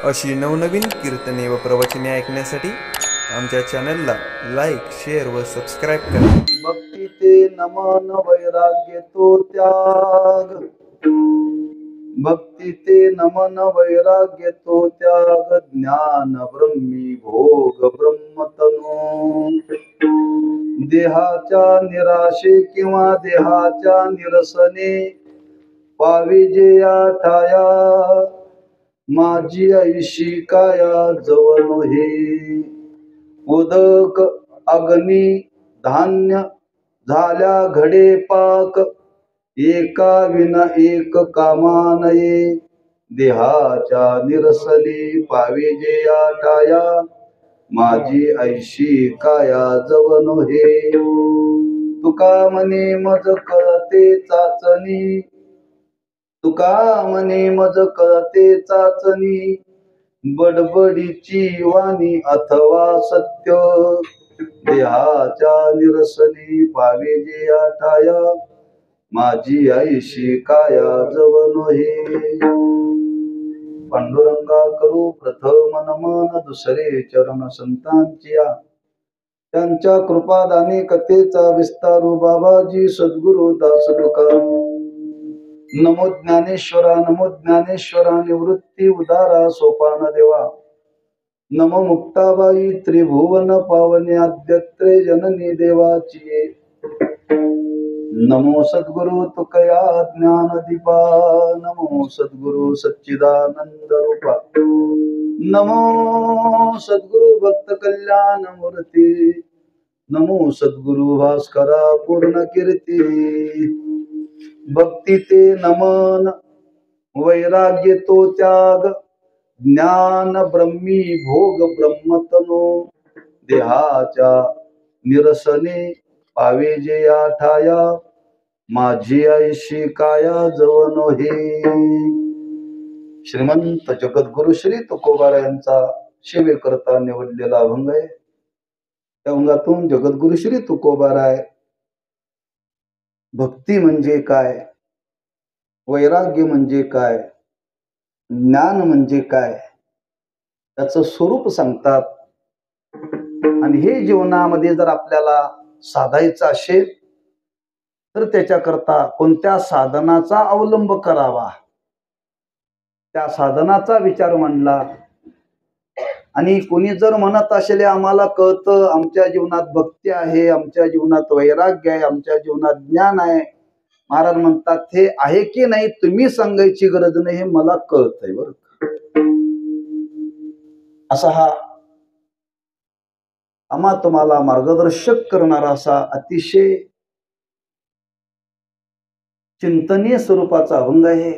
अशी नवनवीन कीर्तने व प्रवचने ऐकण्यासाठी आमच्या चॅनलला लाईक, शेअर व सबस्क्राईब करा. भक्ती ते नमन वैराग्य तो त्याग, भक्ती ते नमन वैराग्य तो त्याग, ज्ञान ब्रह्मी भोग ब्रह्मतनो. देहाच्या निराशे किंवा देहाच्या निरसने पाविजे ठाया, माझी ऐशी काया जवळ हे. उदक अग्नी धान्य झाल्या घडे पाक, एका विना एक कामा नये. देहाच्या निरसली पाविजे ठाया, माझी ऐशी काया जवळ हे. तुका म्हणे मज कळते चाचणी, तुका म्हणे मज कळते चाचणी, बडबडीची वाणी अथवा सत्य. देहाच्या निरसनी पाविजे ठाया, माझी ऐशी काया जवळ हे. पांडुरंगा करू प्रथम नमन, दुसरे चरण संतांचिया. त्यांच्या कृपादाने कथेचा विस्तारू बाबाजी सद्गुरु दास तुका. नमो ज्ञानेश्वरा, नमो ज्ञानेश्वरा, निवृत्ती उदारा सोपान देवा. नमो मुक्ताबाई त्रिभुवन पावने, आद्यत्रे जननी देवाची. नमो सद्गुरु तुकया ज्ञान दीपा, नमो सद्गुरु सच्चिदानंद रूपा. नमो सद्गुरु भक्त कल्याण मूर्ती, नमो सद्गुरु भास्करा पूर्ण कीर्ती. भक्ती ते नमन वैराग्य तो त्याग, ज्ञान ब्रह्मी भोग ब्रह्मतनो. देहाच्या निरसने पाविजे ठाया, माझी ऐशी काया जवळ हे. श्रीमंत जगद्गुरु श्री तुकोबारा यांचा सेवेकरता निवडलेला अभंग आहे. त्या अभंगातून जगद्गुरु श्री तुकोबाराय भक्ती म्हणजे काय, वैराग्य म्हणजे काय, ज्ञान म्हणजे काय, त्याचं स्वरूप सांगतात. आणि हे जीवनामध्ये जर आपल्याला साधायचं असेल तर त्याच्याकरता कोणत्या साधनाचा अवलंब करावा, त्या साधनाचा विचार मांडला. आणि कोणी जर म्हणत असेल आम्हाला कळतं, आमच्या जीवनात भक्ती आहे, आमच्या जीवनात वैराग्य आहे, आमच्या जीवनात ज्ञान आहे, महाराज म्हणतात हे आहे की नाही तुम्ही सांगायची गरज नाही, हे मला कळतंय बरं. असा हा आम्हा तुम्हाला मार्गदर्शक करणारा असा अतिशय चिंतनीय स्वरूपाचा अभंग आहे.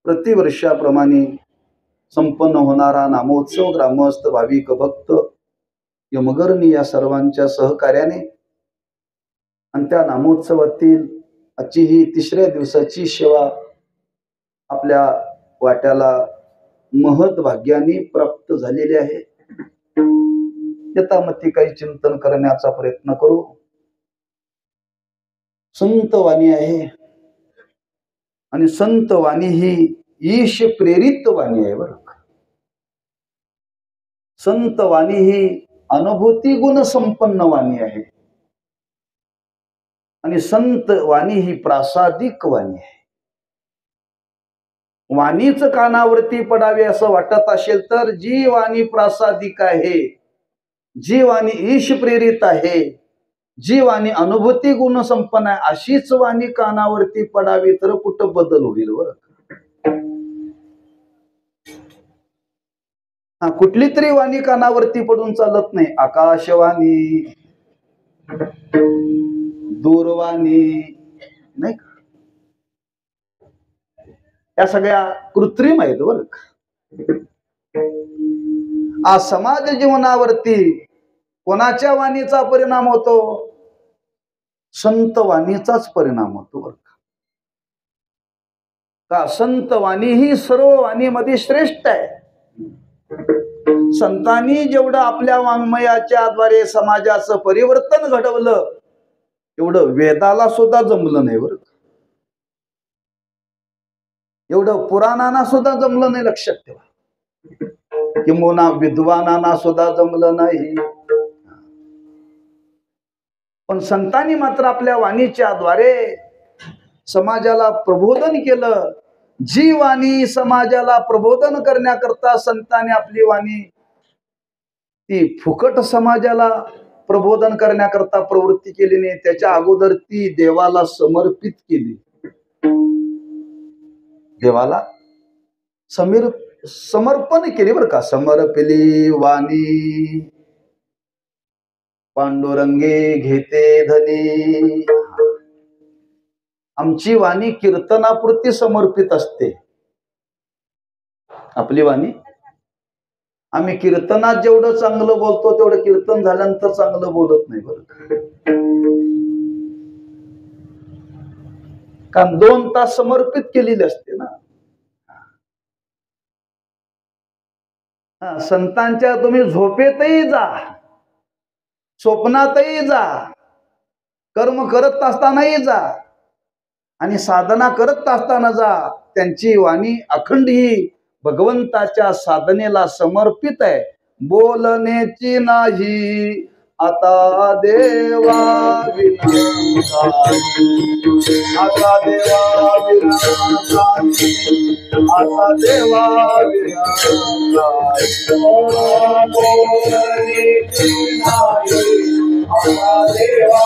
प्रतिवर्षाप्रमाणे संपन्न होणारा नामोत्सव ग्रामस्थ भाविक भक्त यमगर्णी या सर्वांच्या सहकार्याने आणि त्या नामोत्सवातील आजची ही तिसऱ्या दिवसाची सेवा आपल्या वाट्याला महत् भाग्याने प्राप्त झालेली आहे. यथामती काही चिंतन करण्याचा प्रयत्न करू. संत वाणी आहे आणि संत वाणी ही ईश प्रेरित वाणी आहे बरं. संत वाणी ही अनुभूती गुण संपन्न वाणी आहे आणि संत वाणी ही प्रासादिक वाणी आहे. वाणीच कानावरती पडावे असं वाटत असेल तर जी वाणी प्रासादिक आहे, जी वाणी ईश प्रेरित आहे, जी वाणी अनुभूती गुण संपन्न आहे, अशीच वाणी कानावरती पडावी तर कुठं बदल होईल बरं. कुठली तरी वाणी कानावरती पडून चालत नाही. आकाशवाणी, दूरवाणी नाही का, या सगळ्या कृत्रिम आहेत बरं. आज समाज जीवनावरती कोणाच्या वाणीचा परिणाम होतो? संत वाणीचाच परिणाम होतो बरं का. संत वाणी ही सर्व वाणीमध्ये श्रेष्ठ आहे. संतांनी जेवढं आपल्या वाङ्मयाच्या द्वारे समाजाचं परिवर्तन घडवलं एवढं वेदाला सुद्धा जमलं नाही बरं. एवढं पुराणांना सुद्धा जमलं नाही, लक्षात ठेवा. किंबहुना विद्वानांना सुद्धा जमलं नाही. पण संतांनी मात्र आपल्या वाणीच्या द्वारे समाजाला प्रबोधन केलं. जी वाणी समाजाला प्रबोधन करण्याकरता संतांनी आपली वाणी ती फुकट समाजाला प्रबोधन करण्याकरता प्रवृत्ती केली नाही. त्याच्या अगोदर ती देवाला समर्पित केली. देवाला समर्पण केली बरं का. समर्पिली वाणी पांडुरंगे घेते धनी. आमची वाणी कीर्तनापुरती समर्पित असते. आपली वाणी आम्ही कीर्तनात जेवढं चांगलं बोलतो तेवढं कीर्तन झाल्यानंतर चांगलं बोलत नाही बरं. कारण 2 तास समर्पित केलेली असते ना. संतांच्या तुम्ही झोपेतही जा, स्वप्नातही जा, कर्म करत असतानाही जा आणि साधना करत असताना जा. त्यांची वाणी अखंड ही भगवंताच्या साधनेला समर्पित आहे. बोलण्याची नाही आता देवा विना, आता देवा विना, आता देवा विना. बोलण्याची नाही आता देवा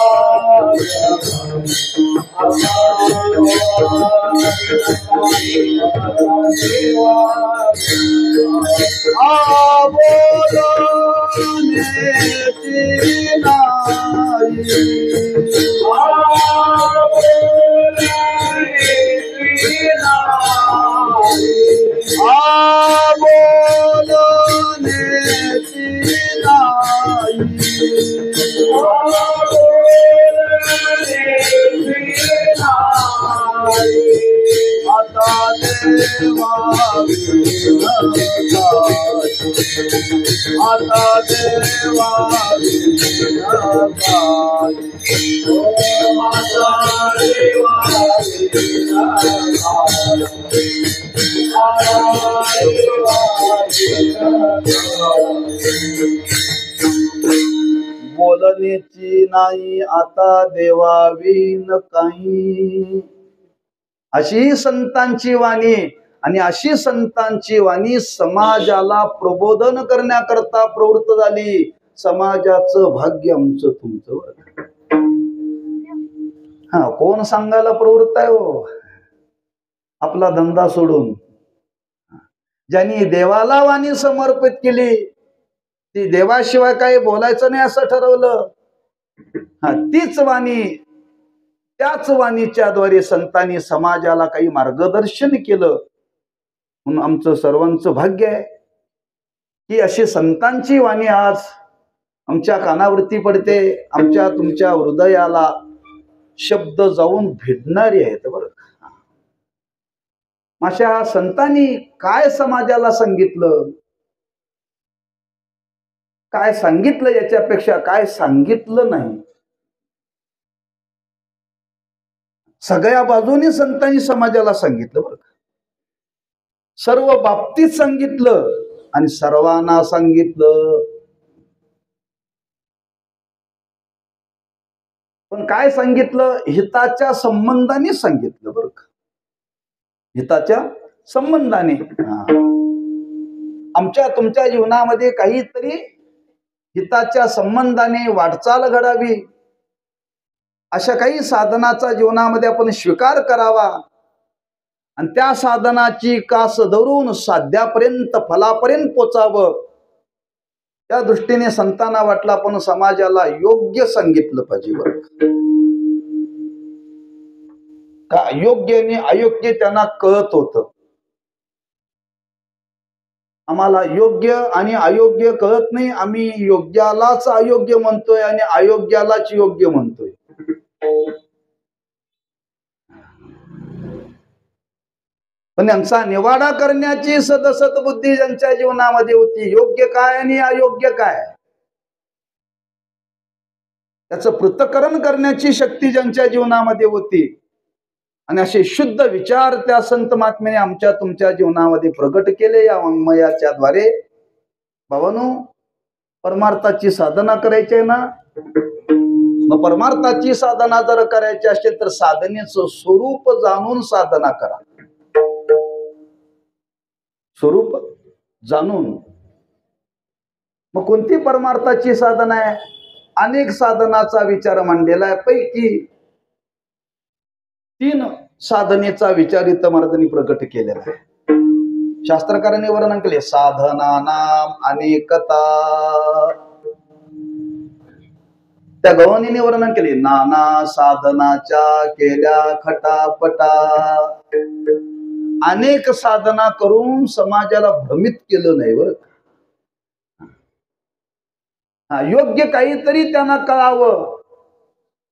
आता देवा बोलण्याची नाही आता देवावीन काही. अशी संतांची वाणी आणि अशी संतांची वाणी समाजाला प्रबोधन करण्याकरता प्रवृत्त झाली. समाजाचं भाग्य आमचं तुमचं. कोण सांगायला प्रवृत्त आहे हो? आपला धंदा सोडून ज्यांनी देवाला वाणी समर्पित केली ती देवाशिवाय काही बोलायचं नाही असं ठरवलं. तीच वाणी, त्याच वाणीच्या द्वारे संतांनी समाजाला काही मार्गदर्शन केलं. म्हणून आमचं सर्वांचं भाग्य आहे की अशी संतांची वाणी आज आमच्या कानावरती पडते. आमच्या तुमच्या हृदयाला शब्द जाऊन भिडणारी आहेत बरं. अशा संतांनी काय समाजाला सांगितलं, काय सांगितलं, याच्यापेक्षा काय सांगितलं नाही. सगळ्या बाजूनी संतांनी समाजाला सांगितलं बरं. सर्व बाबतीत सांगितलं आणि सर्वांना सांगितलं. पण काय सांगितलं? हिताच्या संबंधाने सांगितलं बरं का. हिताच्या संबंधाने. आमच्या तुमच्या जीवनामध्ये काहीतरी हिताच्या संबंधाने वाटचाल घडावी, अशा काही साधनाचा जीवनामध्ये आपण स्वीकार करावा आणि त्या साधनाची कास धरून साध्यापर्यंत फलापर्यंत पोचावं. त्या दृष्टीने संतांना वाटलं आपण समाजाला योग्य सांगितलं पाहिजे बरं का. योग्य आणि अयोग्य त्यांना कळत होतं. आम्हाला योग्य आणि अयोग्य कळत नाही. आम्ही योग्यालाच अयोग्य म्हणतोय आणि अयोग्यालाच योग्य म्हणतोय. पण यांचा निवाडा करण्याची सदसद बुद्धी ज्यांच्या जीवनामध्ये होती, योग्य काय आणि अयोग्य काय त्याचं पृथक्करण करण्याची शक्ती ज्यांच्या जीवनामध्ये होती आणि असे शुद्ध विचार त्या संत महात्म्याने आमच्या तुमच्या जीवनामध्ये प्रगट केले. या वाङ्मयाच्या द्वारे बाबांनो, परमार्थाची साधना करायची आहे ना, मग परमार्थाची साधना जर करायची असेल तर साधनेचं स्वरूप जाणून साधना करा. स्वरूप जाणून. मग कोणती परमार्थाची साधना आहे? अनेक साधनाचा विचार मांडलेला आहे. पैकी 3 साधनेचा विचार इथं महाराजांनी प्रकट केलेला आहे. शास्त्रकारांनी वर्णन केले. साधना नाम अनेकता. त्या गवळणीने वर्णन केले. नाना साधनाच्या केल्या खटापटा. अनेक साधना करून समाजाला भ्रमित केलं नाही बरं. योग्य काहीतरी त्यांना कळावं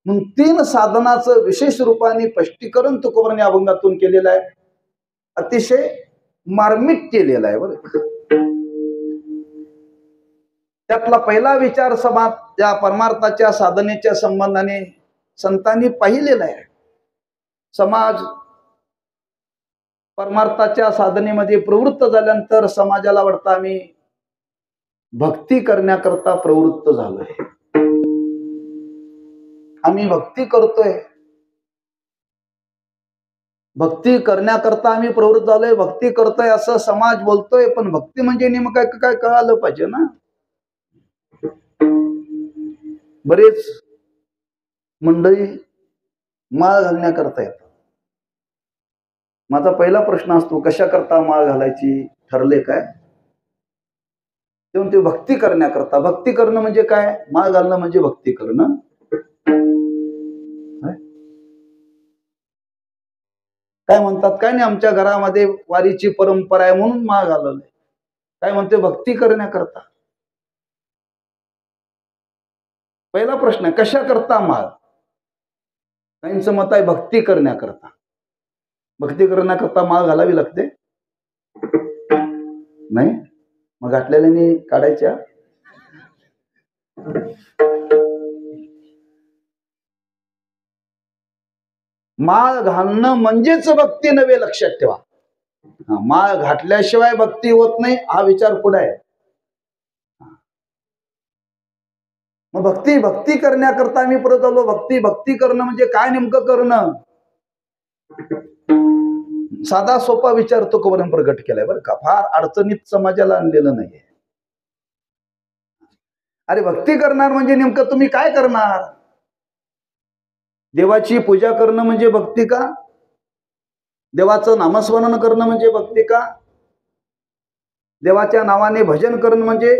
म्हणून 3 साधनाचं विशेष रूपाने स्पष्टीकरण तुकोबांनी अभंगातून केलेलं आहे. अतिशय मार्मिक केलेला आहे बरं. त्यातला पहिला विचार समाज या परमार्थाच्या साधनेच्या संबंधाने संतांनी पाहिलेला आहे. समाज परमार्थाच्या साधनेमध्ये प्रवृत्त झाल्यानंतर समाजाला वाटतं आम्ही भक्ती करण्याकरता प्रवृत्त झालोय. आम्ही भक्ती करतोय, भक्ती करण्याकरता आम्ही प्रवृत्त झालोय, भक्ती करतोय असं समाज बोलतोय. पण भक्ती म्हणजे नेमकं काय कळालं पाहिजे ना. बरेच मंडळी माळ घालण्याकरता येतात. माझा पहिला प्रश्न असतो, कशा करता माळ घालायची ठरले काय? ते भक्ती करण्याकरता. भक्ती करणं म्हणजे काय? माळ घालणं म्हणजे भक्ती करणं. काय म्हणतात? काय नाही, आमच्या घरामध्ये वारीची परंपरा आहे म्हणून माळ घालवलंय. काय म्हणते? भक्ती करण्याकरता. पहिला प्रश्न आहे, कशा करता माळ? काहींचं मत आहे भक्ती करण्याकरता. भक्ती करण्याकरता माळ घालावी लागते? नाही. मग घातलेल्याने काढायच्या. माळ घालणं म्हणजेच भक्ती नव्हे, लक्षात ठेवा. माळ घातल्याशिवाय भक्ती होत नाही हा विचार पुढे आहे. मग भक्ती करण्याकरता आम्ही परत आलो. भक्ती करणं म्हणजे काय नेमकं करणं? साधा सोपा विचार तुकोबांनी प्रगट केलाय बरं का. फार अडचणीत समाजाला आणलेलं नाहीये. अरे भक्ती करणार म्हणजे नेमकं तुम्ही काय करणार? देवाची पूजा करणं म्हणजे भक्ती का? देवाचं नामस्मरण करणं म्हणजे भक्ती का? देवाच्या नावाने भजन करणं म्हणजे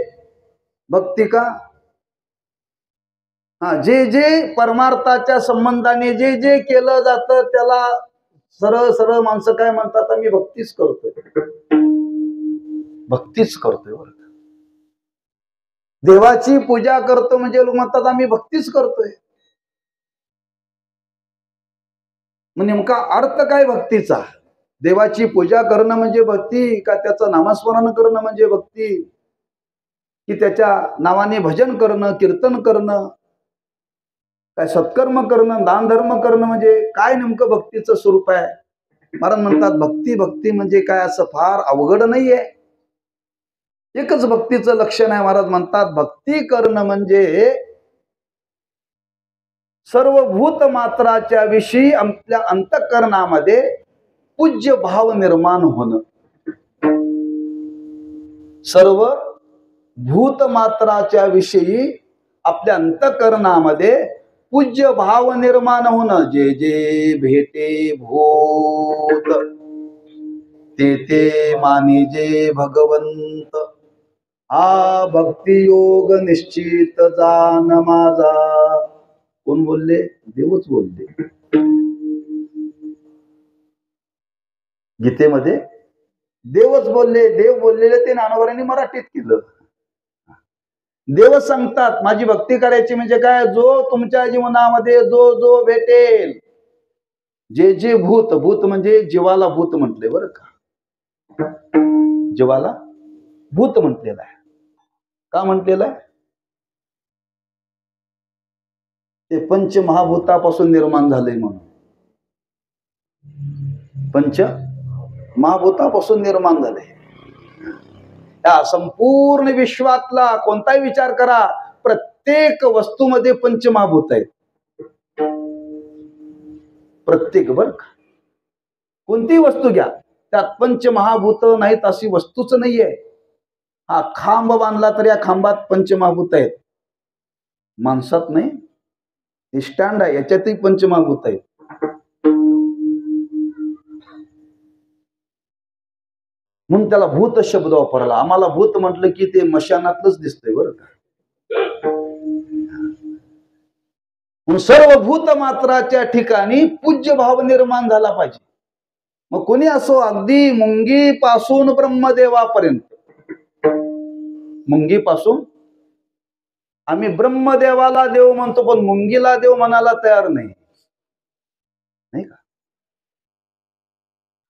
भक्ती का? जे जे परमार्थाच्या संबंधाने जे जे केलं जातं त्याला सरळ सरळ माणसं काय म्हणतात? आम्ही भक्तीच करतोय. भक्तीच करतोय बरं. देवाची पूजा करतो म्हणजे लोक म्हणतात आम्ही भक्तीच करतोय. मग नेमका अर्थ काय भक्तीचा? देवाची पूजा करणं म्हणजे भक्ती का त्याचं नामस्मरण करणं म्हणजे भक्ती, की त्याच्या नावाने भजन करणं, कीर्तन करणं, काय सत्कर्म करणं, दान धर्म करणं म्हणजे काय नेमकं भक्तीचं स्वरूप आहे? महाराज म्हणतात भक्ती म्हणजे काय असं फार अवघड नाहीये. एकच भक्तीचं लक्षण आहे. महाराज म्हणतात भक्ती करणं म्हणजे सर्व भूत मात्राच्या विषयी आपल्या अंतःकरणामध्ये पूज्य भाव निर्माण होणं. सर्व भूत मात्राच्या विषयी आपल्या अंतःकरणामध्ये पूज्य भाव निर्माण होणं. जे जे भेटे भूत ते ते मानिजे भगवंत. हा भक्ती योग निश्चित जान माझा. कोण बोलले? देवच बोलले. गीतेमध्ये देवच बोलले. देव बोललेले ते ज्ञानोबांनी मराठीत केलं. देव सांगतात माझी भक्ती करायची म्हणजे काय? जो तुमच्या जीवनामध्ये जो जो भेटेल, जे जे भूत म्हणजे जीवाला भूत म्हटले बरं का. जीवाला भूत म्हटलेलं आहे. का म्हटलेलं आहे? ते पंच महाभूतापासून निर्माण झाले म्हणून. पंच महाभूतापासून निर्माण झाले. त्या संपूर्ण विश्वातला कोणताही विचार करा, प्रत्येक वस्तूमध्ये पंचमहाभूत आहेत. प्रत्येक बर का, कोणतीही वस्तू घ्या त्यात पंचमहाभूत नाहीत अशी वस्तूच नाहीये. हा खांब बांधला तर या खांबात पंचमहाभूत आहेत. माणसात नाही, हे स्टँड आहे याच्यातही पंचमहाभूत आहेत. म्हणून त्याला भूत शब्द वापरला. आम्हाला भूत म्हटलं की ते मशानातलंच दिसतंय बरं का. सर्व भूत मात्राच्या ठिकाणी पूज्य भाव निर्माण झाला पाहिजे. मग कोणी असो, अगदी मुंगी पासून ब्रह्मदेवापर्यंत. मुंगी पासून आम्ही ब्रह्मदेवाला देव म्हणतो, पण मुंगीला देव म्हणायला तयार नाही, नाही का.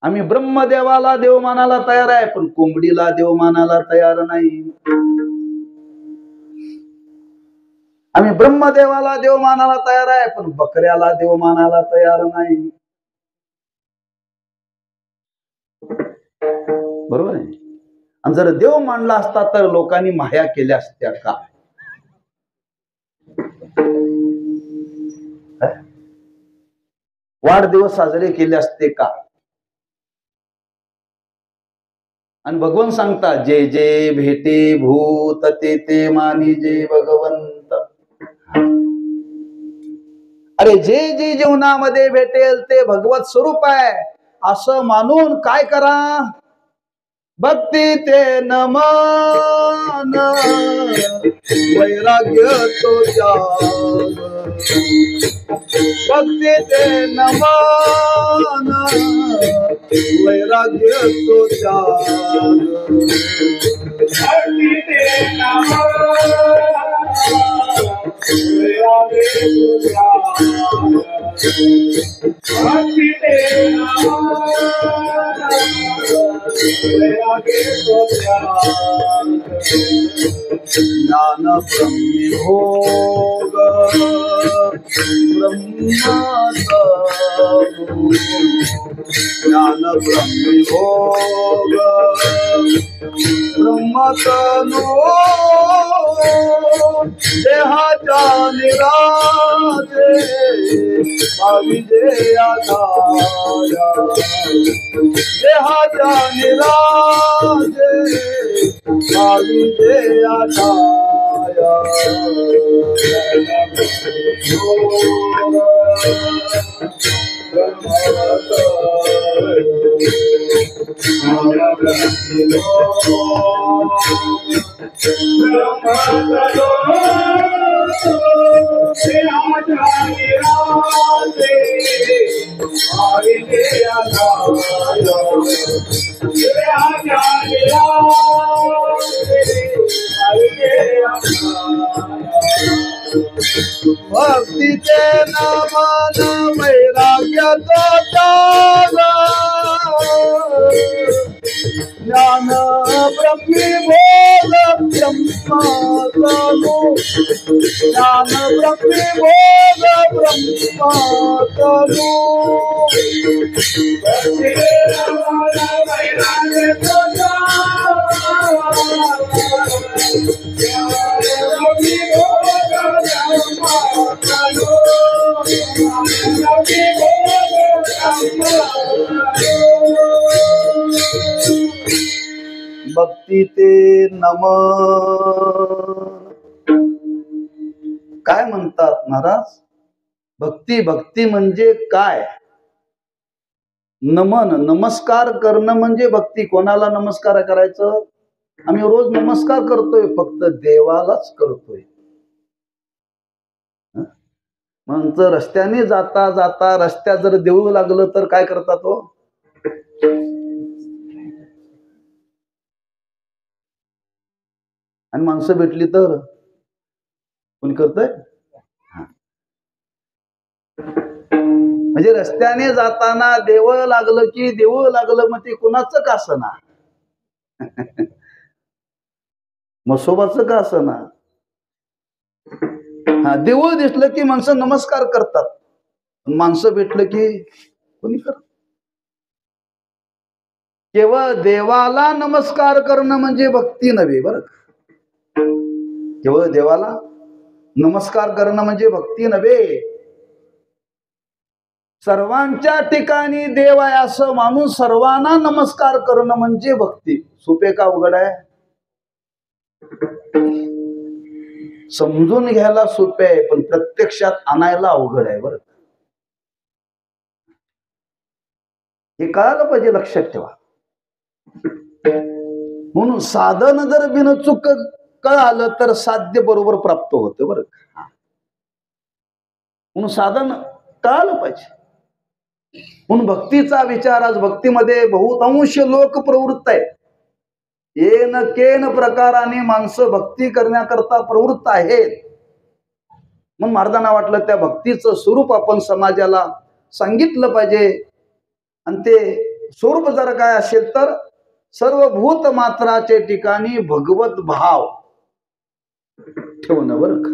आम्ही ब्रह्मदेवाला देव मानायला तयार आहे, पण कोंबडीला देव मानायला तयार नाही. आम्ही ब्रह्मदेवाला देव मानायला तयार आहे, पण बकऱ्याला देव मानायला तयार नाही. बरोबर आहे. आणि जर देव मानला असता तर लोकांनी माया केल्या असत्या का? वाढदिवस साजरे केले असते का? आणि भगवान सांगतात, जे जे भेटे भूत ते ते मानी जे भगवंत. अरे जे जे जीवनामध्ये भेटेल ते भगवत स्वरूप आहे असं मानून काय करा? भक्ती ते नमन वैराग्य तो जाग. भक्ती ते नमन वैराग्य तो जाग. भक्ती ते नमन वैराग्य तो जाग. भक्ती ते नमन ज्ञान ब्रह्मभोग ब्रह्मतनु. ज्ञान ब्रह्मभोग ब्रह्मतनु. देहाच्या निराजे भाविजे आधारा. देहाच्या निराजे भाविजे आधारा. भक्ती ते नमन वैराग्य तो त्याग. ज्ञान ब्रह्मभोग ब्रह्मतनु. ज्ञान ब्रह्मभोग ब्रह्मतनु. भक्ती ते नमन वैराग्य तो भक्ती ते नमन. काय म्हणतात महाराज? भक्ती भक्ती म्हणजे काय? नमन नमस्कार करणं म्हणजे भक्ती. कोणाला नमस्कार करायचं? आम्ही रोज नमस्कार करतोय, फक्त देवालाच करतोय. मग रस्त्याने जाता जाता रस्त्यात जर देऊ लागलं तर काय करतात हो? आणि माणसं भेटली तर कोणी करतंय? म्हणजे रस्त्याने जाताना देव लागलं की देऊ लागलं, मग ते कुणाचं का असना, मसोबाचं का असना, हा देऊळ दिसलं की माणसं नमस्कार करतात. माणसं भेटलं की कोणी करत. केवळ देवाला नमस्कार करणं म्हणजे भक्ती नव्हे बरं. केवळ देवाला नमस्कार करणं म्हणजे भक्ती नव्हे. सर्वांच्या ठिकाणी देव आहे असं माणूस सर्वांना नमस्कार करणं म्हणजे भक्ती. सोपे का अवघड आहे? समजून घ्यायला सोपे आहे, पण प्रत्यक्षात आणायला अवघड आहे बरं. हे कळायला पाहिजे, लक्षात ठेवा. म्हणून साधन जर बिनचूक कळालं तर साध्य बरोबर प्राप्त होतं बरं. म्हणून साधन कळालं पाहिजे. म्हणून भक्तीचा विचार, आज भक्तीमध्ये बहुतांश लोक प्रवृत्त आहेत. येन केन प्रकाराने माणसं भक्ती करण्याकरता प्रवृत्त आहेत. मग महाराजांना वाटलं त्या भक्तीचं स्वरूप आपण समाजाला सांगितलं पाहिजे. आणि ते स्वरूप जर काय असेल तर सर्व भूत मात्राचे ठिकाणी भगवत भाव ठेवणं बरं का.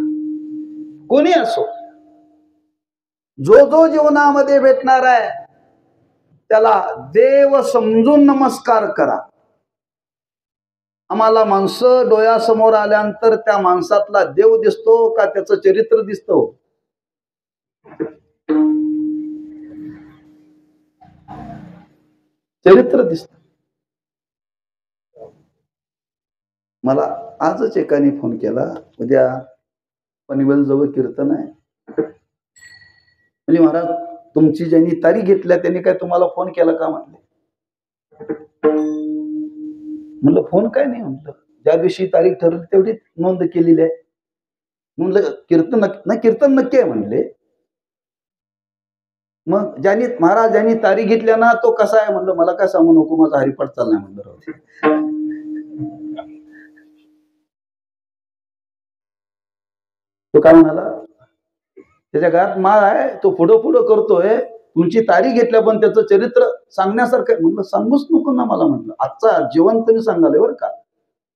कोणी असो, जो जो जीवनामध्ये भेटणार आहे त्याला देव समजून नमस्कार करा. आम्हाला माणसं डोळ्यासमोर आल्यानंतर त्या माणसातला देव दिसतो का त्याचं चरित्र दिसतो? चरित्र दिसत. मला आजच एकाने फोन केला, उद्या पनवेल जवळ कीर्तन आहे. म्हणजे महाराज तुमची ज्यांनी तारीख घेतल्या त्यांनी काय तुम्हाला फोन केला का म्हटले. म्हणलं फोन काय नाही. म्हटलं ज्या दिवशी तारीख ठरली तेवढी नोंद केलेली आहे. म्हणलं कीर्तन नक्की आहे म्हणले. मग ज्यांनी महाराज ज्यांनी तारीख घेतल्या ना तो कसा आहे म्हणलं. मला काय सांगू नको, माझा हरिपाठ चाललाय म्हणलं. तो काय म्हणाला, त्याच्या घरात माळ आहे, तो पुढं पुढं करतोय, तुमची तारीख घेतल्या पण त्याचं चरित्र सांगण्यासारखं. म्हणलं सांगूच नको ना मला. म्हटलं आजचा जिवंत मी सांगाले बरं का,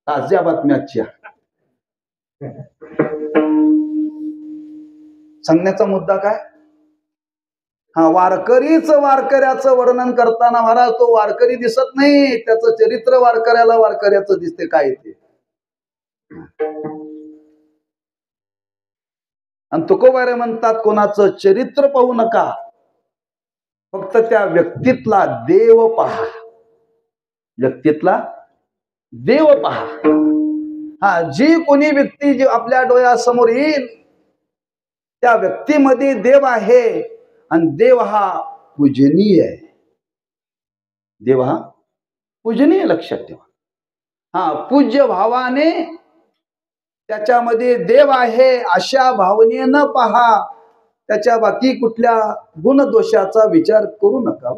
ताज्या बातम्याच्या. सांगण्याचा मुद्दा काय? हा, वारकऱ्याचं वर्णन करताना महाराज तो वारकरी दिसत नाही, त्याचं चरित्र वारकऱ्याचं दिसते. काय ते आणि तुकोबारे म्हणतात कोणाचं चरित्र पाहू नका, फक्त त्या व्यक्तीतला देव पहा. व्यक्तीतला देव पहा. हा, जी कोणी व्यक्ती जी आपल्या डोळ्यासमोर येईल त्या व्यक्तीमध्ये देव आहे. आणि देव हा पूजनीय आहे. देव हा पूजनीय, लक्षात ठेवा. हा, पूज्य भावाने त्याच्यामध्ये देव आहे अशा भावनेनं पहा. त्याच्या बाकी कुठल्या गुणदोषाचा विचार करू नका.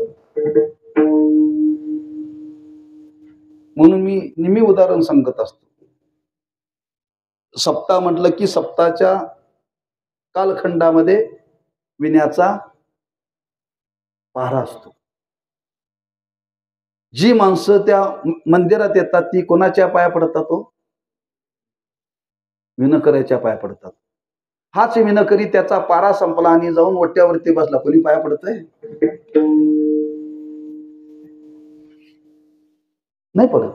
म्हणून मी नेहमी उदाहरण सांगत असतो. सप्ताह म्हटलं की सप्ताहाच्या कालखंडामध्ये विण्याचा पहारा असतो. जी माणसं त्या मंदिरात येतात ती कोणाच्या पाया पडतात? तो विणकऱ्याच्या पाया पडतात. हाच विणकरी त्याचा पारा संपला आणि जाऊन ओट्यावरती बसला, कोणी पाया पडतंय? नाही पडत.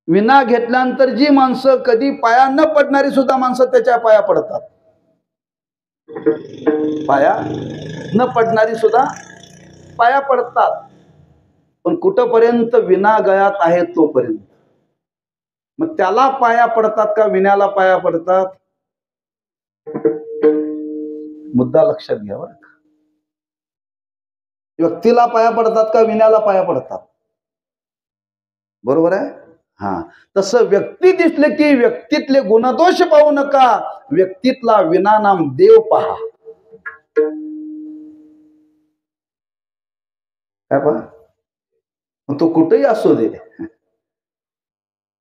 विना घेतल्यानंतर जी माणसं कधी पाया न पडणारी सुद्धा माणसं त्याच्या पाया पडतात. पाया न पडणारी सुद्धा पाया पडतात. पण कुठपर्यंत विना गळ्यात आहे तोपर्यंत. मग त्याला पाया पडतात का विण्याला पाया पडतात? मुद्दा लक्षात घ्या बरं का. व्यक्तीला पाया पडतात का विण्याला पाया पडतात? बरोबर आहे. हा, तसं व्यक्ती दिसले की व्यक्तीतले गुणदोष पाहू नका, व्यक्तीतला विना नाम देव पहा. काय पहा? तो कुठेही असू दे,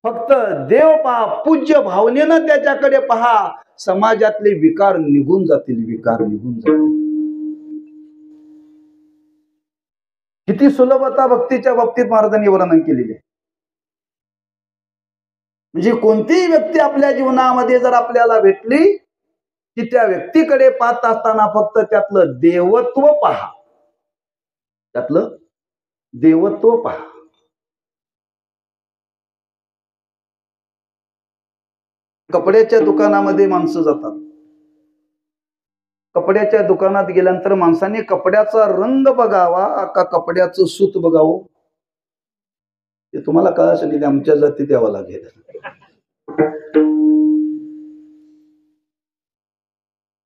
फक्त देव पहा. पूज्य भावनेनं त्याच्याकडे पहा. समाजातले विकार निघून जातील. किती सुलभता भक्तीच्या बाबतीत महाराजांनी वर्णन केलेले. म्हणजे कोणतीही व्यक्ती आपल्या जीवनामध्ये जर आपल्याला भेटली की त्या व्यक्तीकडे पाहत असताना फक्त त्यातलं देवत्व पहा. त्यातलं देवत्व पहा. कपड्याच्या दुकानामध्ये माणसं जातात. कपड्याच्या दुकानात गेल्यानंतर माणसाने कपड्याचा रंग बघावा का कपड्याचं सूत बघावं, ते तुम्हाला कळायसाठी आमच्या जातीत यावं लागेल.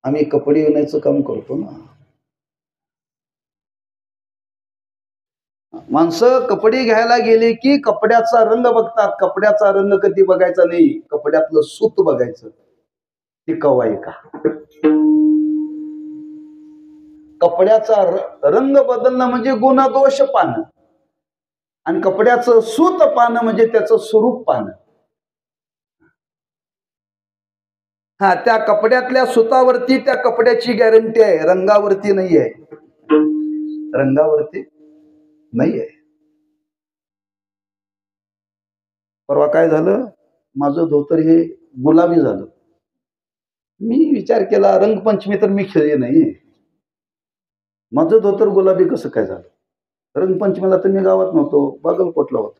आम्ही कपडे विणायचं काम करतो ना. माणसं कपडे घ्यायला गेले की कपड्याचा रंग बघतात. कपड्याचा रंग कधी बघायचा नाही, कपड्यातलं सूत बघायचं, ते कवाय का. कपड्याचा रंग बदलणं म्हणजे गुणदोष पाहणं, आणि कपड्याचं सूत पाहणं म्हणजे त्याचं स्वरूप पाहणं. हा, त्या कपड्यातल्या सुतावरती त्या कपड्याची गॅरंटी आहे, रंगावरती नाही आहे. रंगावरती नाही आहे. परवा काय झालं, माझं धोतर हे गुलाबी झालं. मी विचार केला, रंगपंचमी तर मी खेळले नाही, माझं धोतर गुलाबी कसं काय झालं. रंगपंचमीला तर मी गावात नव्हतो, बागलकोटला होतो.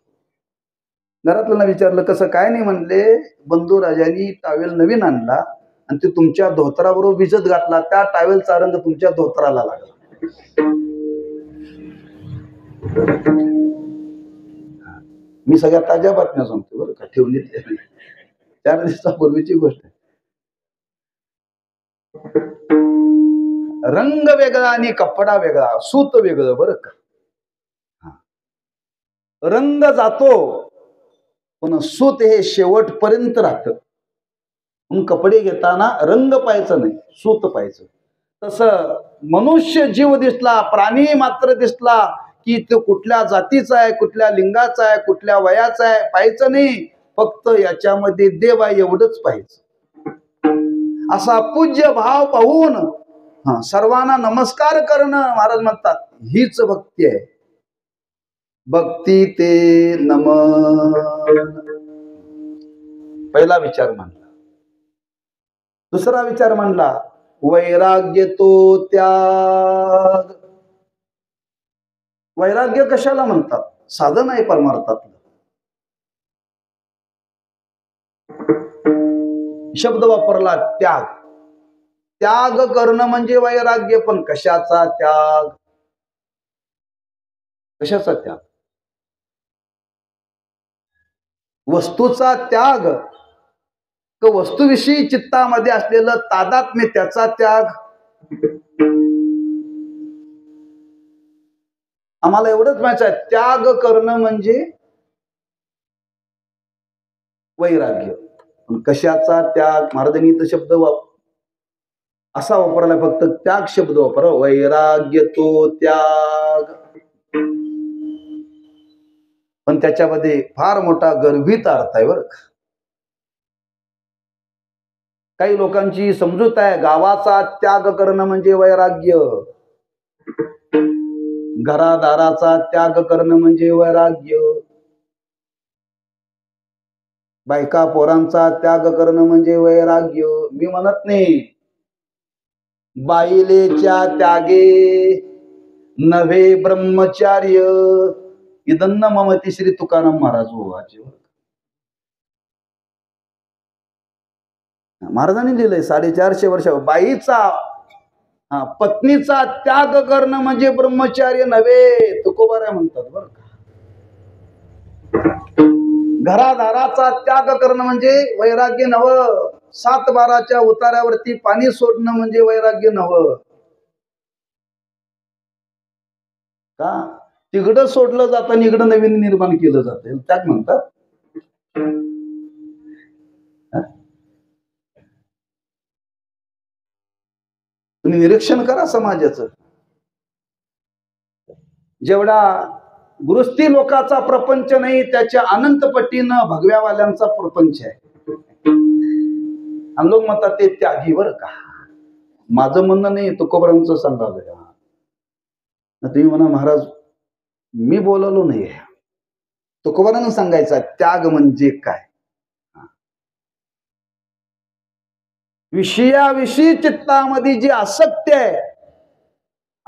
घरातल्यांना विचारलं कसं काय, नाही म्हणले बंधू राजांनी टावेल नवीन आणला आणि ते तुमच्या धोतराबरोबर भिजत घातला, त्या टावेलचा रंग तुमच्या धोतराला लागला. मी सगळ्या ताज्या बातम्या सांगतो बरं का, ठेवली 4 दिवसापूर्वीची गोष्ट. रंग वेगळा आणि कपडा वेगळा, सूत वेगळं बरं का. रंग जातो पण सूत हे शेवटपर्यंत राहतं. म्हणून कपडे घेताना रंग पाहायचं नाही, सूत पाहायचं. तसं मनुष्य जीव दिसला, प्राणी मात्र दिसला की तो कुठल्या जातीचा आहे, कुठल्या लिंगाचा आहे, कुठल्या वयाचा आहे पाहायचं नाही, फक्त याच्यामध्ये देव आहे एवढंच पाहायचं. असा पूज्य भाव पाहून सर्वांना नमस्कार करणं, महाराज म्हणतात, हीच भक्ती आहे. भक्ती ते नमन. पहिला विचार मांडला. दुसरा विचार मांडला, वैराग्य तो त्याग. वैराग्य कशाला म्हणतात, साधन आहे परमार्थातलं. शब्द वापरला त्याग. त्याग करणं म्हणजे वैराग्य, पण कशाचा त्याग, कशाचा त्याग. वस्तूचा त्याग का वस्तूविषयी चित्तामध्ये असलेलं तादात्म्य त्याचा त्याग. आम्हाला एवढंच माहिती आहे, त्याग करणं म्हणजे वैराग्य. कशाचा त्याग, महाराजांनी तो शब्द असा वापरला, फक्त त्याग शब्द वापरा, वैराग्य तो त्याग. पण त्याच्यामध्ये फार मोठा गर्भित अर्थ आहे बरं का. काही लोकांची समजूत आहे, गावाचा त्याग करणं म्हणजे वैराग्य, घरादाराचा त्याग करणं म्हणजे वैराग्य, बायका पोरांचा त्याग करणं म्हणजे वैराग्य. मी म्हणत नाही, बाईलेच्या त्यागे नव्हे ब्रह्मचार्य, इदन्न ममती श्री तुकाराम महाराज ओवाचे. महाराजांनी लिहिलंय 450 वर्ष. बाईचा पत्नीचा त्याग करणं म्हणजे ब्रह्मचार्य नव्हे, तुकोबाराय म्हणतात बरं का. घरादाराचा त्याग करणं म्हणजे वैराग्य नव. 7-12च्या उतार्यावरती पाणी सोडणं म्हणजे वैराग्य नव का. तिकडं सोडलं जातं, इकडं नवीन निर्माण केलं जातं, त्याग म्हणतात. तुम्ही निरीक्षण करा समाजाचं. जेवढा गृहस्थी लोकांचा प्रपंच नाही, त्याच्या अनंत पटीनं भगव्यावाल्यांचा प्रपंच आहे. आणि लोक म्हणतात ते त्यागी बरं का. माझं म्हणणं नाही, तुकोबारांचं सांगावं. तुम्ही म्हणा महाराज मी बोललो नाही, तुकोबारांना सांगायचा त्याग म्हणजे काय. विषयाविषयी चित्तामध्ये जी आसक्ती आहे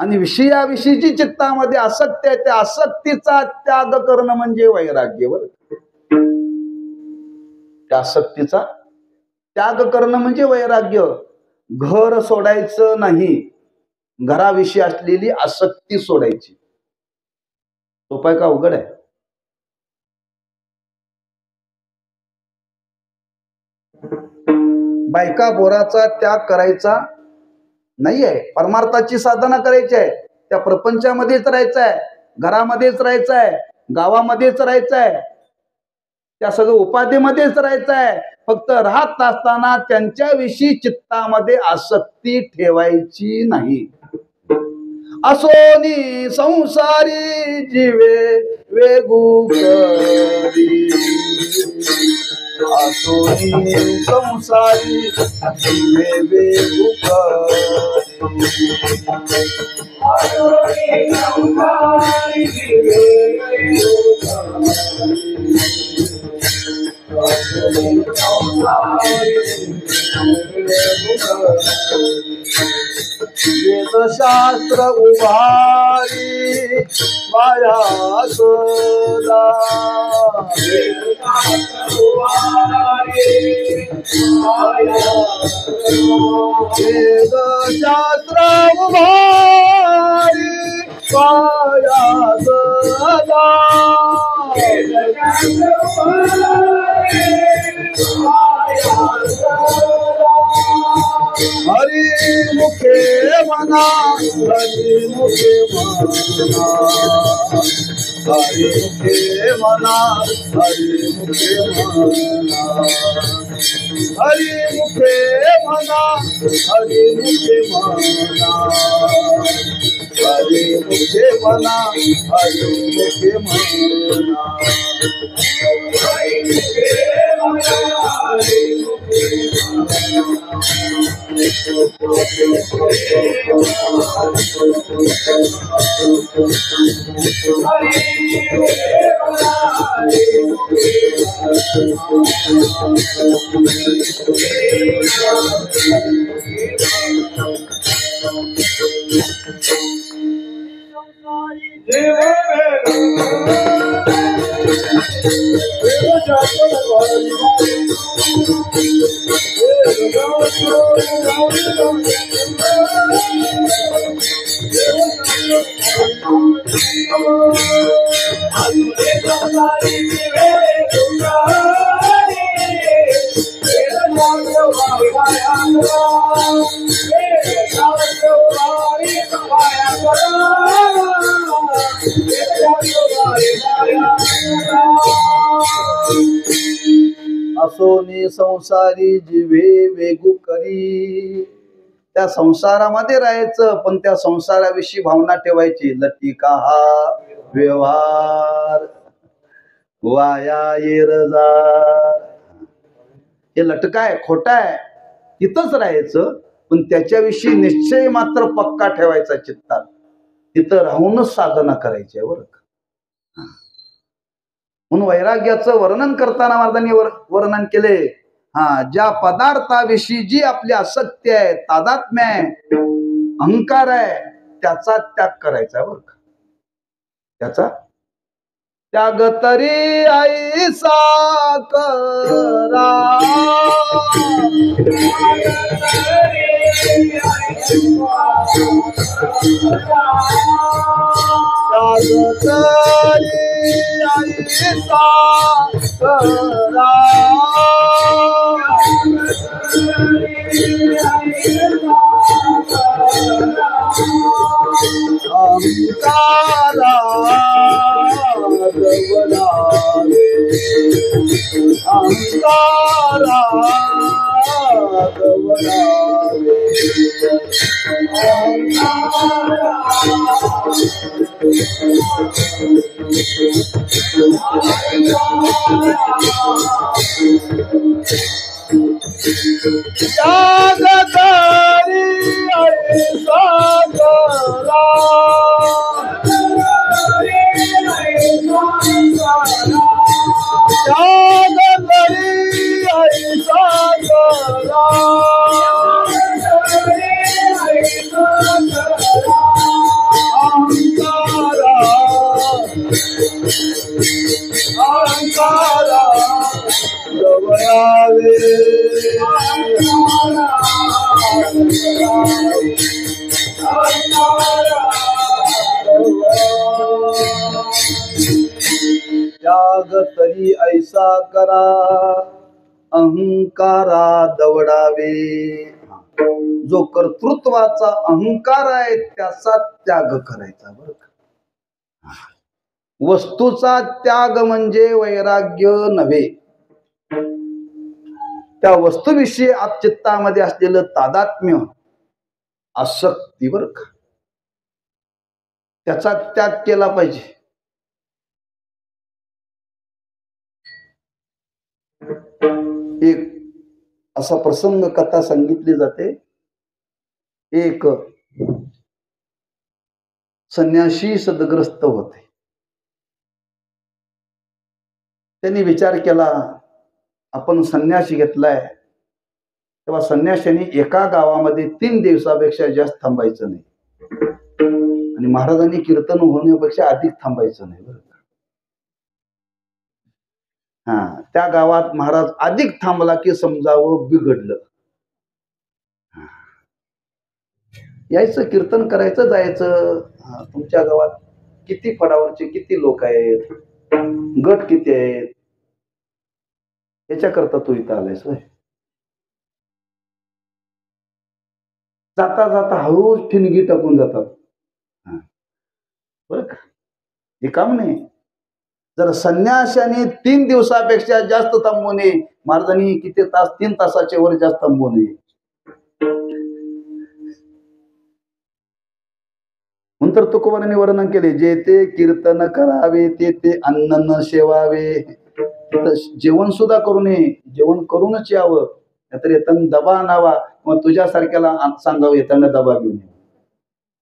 आणि विषयाविषयीची चित्तामध्ये आसक्ती आहे, त्या आसक्तीचा त्याग करणं म्हणजे वैराग्य. बरं, त्या आसक्तीचा त्याग करणं म्हणजे वैराग्य. घर सोडायचं नाही, घराविषयी असलेली आसक्ती सोडायची. सोपं आहे का अवघड आहे? बायका बोराचा त्याग करायचा नाही आहे, परमार्थाची साधना करायची आहे, त्या प्रपंचामध्येच राहायचं आहे, घरामध्येच राहायचं आहे, गावामध्येच राहायचं आहे, त्या सगळं उपाधीमध्येच राहायचं आहे. फक्त राहत असताना त्यांच्याविषयी चित्तामध्ये आसक्ती ठेवायची नाही. असोनी संसारी जीवे वेगू करी, असोनी संसारी जीवे वेगू करी, असोनी संसारी जीवे वेगू करी, असोनी संसारी जीवे वेगू करी. वेदशास्त्र उभारी माया सदा, वेदशास्त्र उभारी माया सदा, वेदशास्त्र उभारी माया सदा, वेदशास्त्र उभारी माया सदा. हरि मुखे मना, हरि मुखे मना, हरि मुखे मना, हरि मुखे मना, हरि मुखे मना, हरि मुखे मना, हरि मुखे मना, हरि मुखे मना, हरि मुखे मना, हरि मुखे मना. असोनी संसारी जीवे वेगू करी, त्या संसारामध्ये राहायचं, पण त्या संसाराविषयी भावना ठेवायची. लटिका हा व्यवहार वाया येरजा, हे लटका आहे, खोटा आहे, तिथंच राहायचं, पण त्याच्याविषयी निश्चय मात्र पक्का ठेवायचा चित्तात. तिथं राहूनच साधना करायची आहे. बरं, म्हणून वैराग्याचं वर्णन करताना महाराजांनी वर्णन केले, ज्या पदार्थाविषयी जी आपली आसक्ती आहे, तादात्म्य आहे, अहंकार आहे, त्याचा त्याग करायचा. बरं का, त्याचा त्याग तरी ऐसा करा, त्याग तरी ऐसा करा, अहंकारा गवलावे, अहंकारा गवलावे, त्याग करी ऐसा करा, त्याग करी ऐसा करा, गवळावे त्याग तरी ऐसा करा अहंकारा दवडावे. जो कर्तृत्वाचा अहंकार आहे त्याचा त्याग करायचा बरं का. वस्तूचा त्याग म्हणजे वैराग्य नव्हे, त्या वस्तूविषयी चित्तामध्ये असलेलं तादात्म्य आसक्ती बरं का, त्याचा त्याग केला पाहिजे. एक असा प्रसंग कथा सांगितली जाते. एक संन्यासी सदग्रस्त होते. त्यांनी विचार केला आपण संन्यास घेतलाय तेव्हा संन्याशाने एका गावामध्ये 3 दिवसापेक्षा जास्त थांबायचं नाही आणि महाराजांनी कीर्तन होण्यापेक्षा अधिक थांबायचं नाही बरं का. त्या गावात महाराज अधिक थांबला की समजावं बिघडलं. यायचं कीर्तन करायचं जायचं. तुमच्या गावात किती फडावरचे किती लोक आहेत, गट किती आहेत, याच्याकरता तू इथं आलायस होय. जाता जाता हळूच ठिणगी टाकून जातात बरं का. हे काम नाही. जर संन्याशाने 3 दिवसापेक्षा जास्त थांबू नये. महाराजांनी किती तास, 3 तासाच्या वर जास्त थांबू नये. नंतर तुकोबारांनी वर्णन केले, जे ते कीर्तन करावे ते ते अन्न न सेवावे. जेवण सुद्धा करू नये, जेवण करूनच यावं. नाहीतर येताना डबा आणावा किंवा तुझ्यासारख्याला सांगावं येताना डबा घेऊन ये,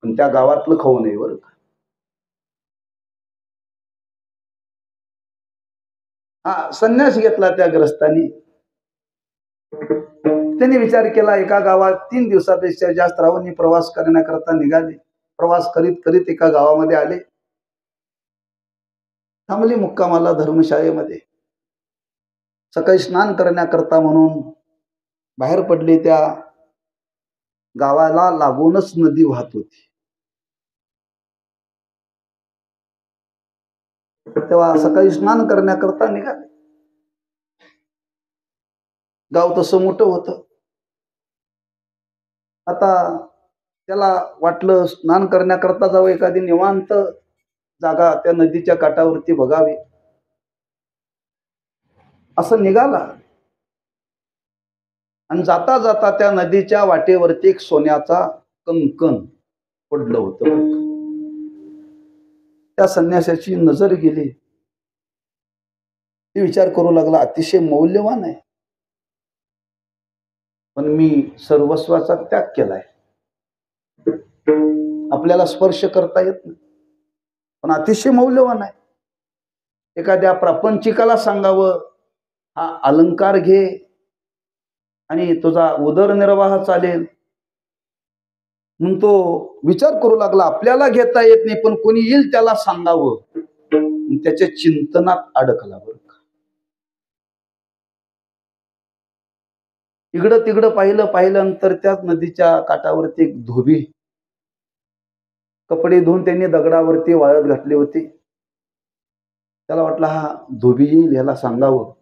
पण त्या गावातलं खाऊ नये बरं का. संन्यास घेतला त्या ग्रस्तानी. त्यांनी विचार केला एका गावात 3 दिवसापेक्षा जास्त राहून प्रवास करण्याकरता निघाले. प्रवास करीत करीत एका गावामध्ये आले. थांबले मुक्कामाला धर्मशाळेमध्ये. सकाळी स्नान करण्याकरता म्हणून बाहेर पडले. त्या गावाला लागूनच नदी वाहत होती. तेव्हा सकाळी स्नान करण्याकरता निघाले. गाव तसं मोठं होतं. आता त्याला वाटलं स्नान करण्याकरता जावं, एखादी निवांत जागा त्या नदीच्या काठावरती बघावी. असं निघाला आणि जाता जाता त्या नदीच्या वाटेवरती एक सोन्याचा कंकण पडलं होतं. त्या संन्यासाची नजर गेली. ती विचार करू लागला अतिशय मौल्यवान आहे, पण मी सर्वस्वाचा त्याग केलाय. आपल्याला स्पर्श करता येत नाही, पण अतिशय मौल्यवान आहे. एखाद्या प्रापंचिकाला सांगावं हा अलंकार घे आणि तुझा उदरनिर्वाह चालेल, म्हणून तो विचार करू लागला आपल्याला घेता येत नाही पण कोणी येईल त्याला सांगावं. त्याच्या चिंतनात अडकला बरं का. इकडं तिकडं पाहिल्यानंतर त्याच नदीच्या काठावरती एक धोबी कपडे धुवून त्यांनी दगडावरती वाळत घातली होती. त्याला वाटलं हा धोबी येईल, याला सांगावं.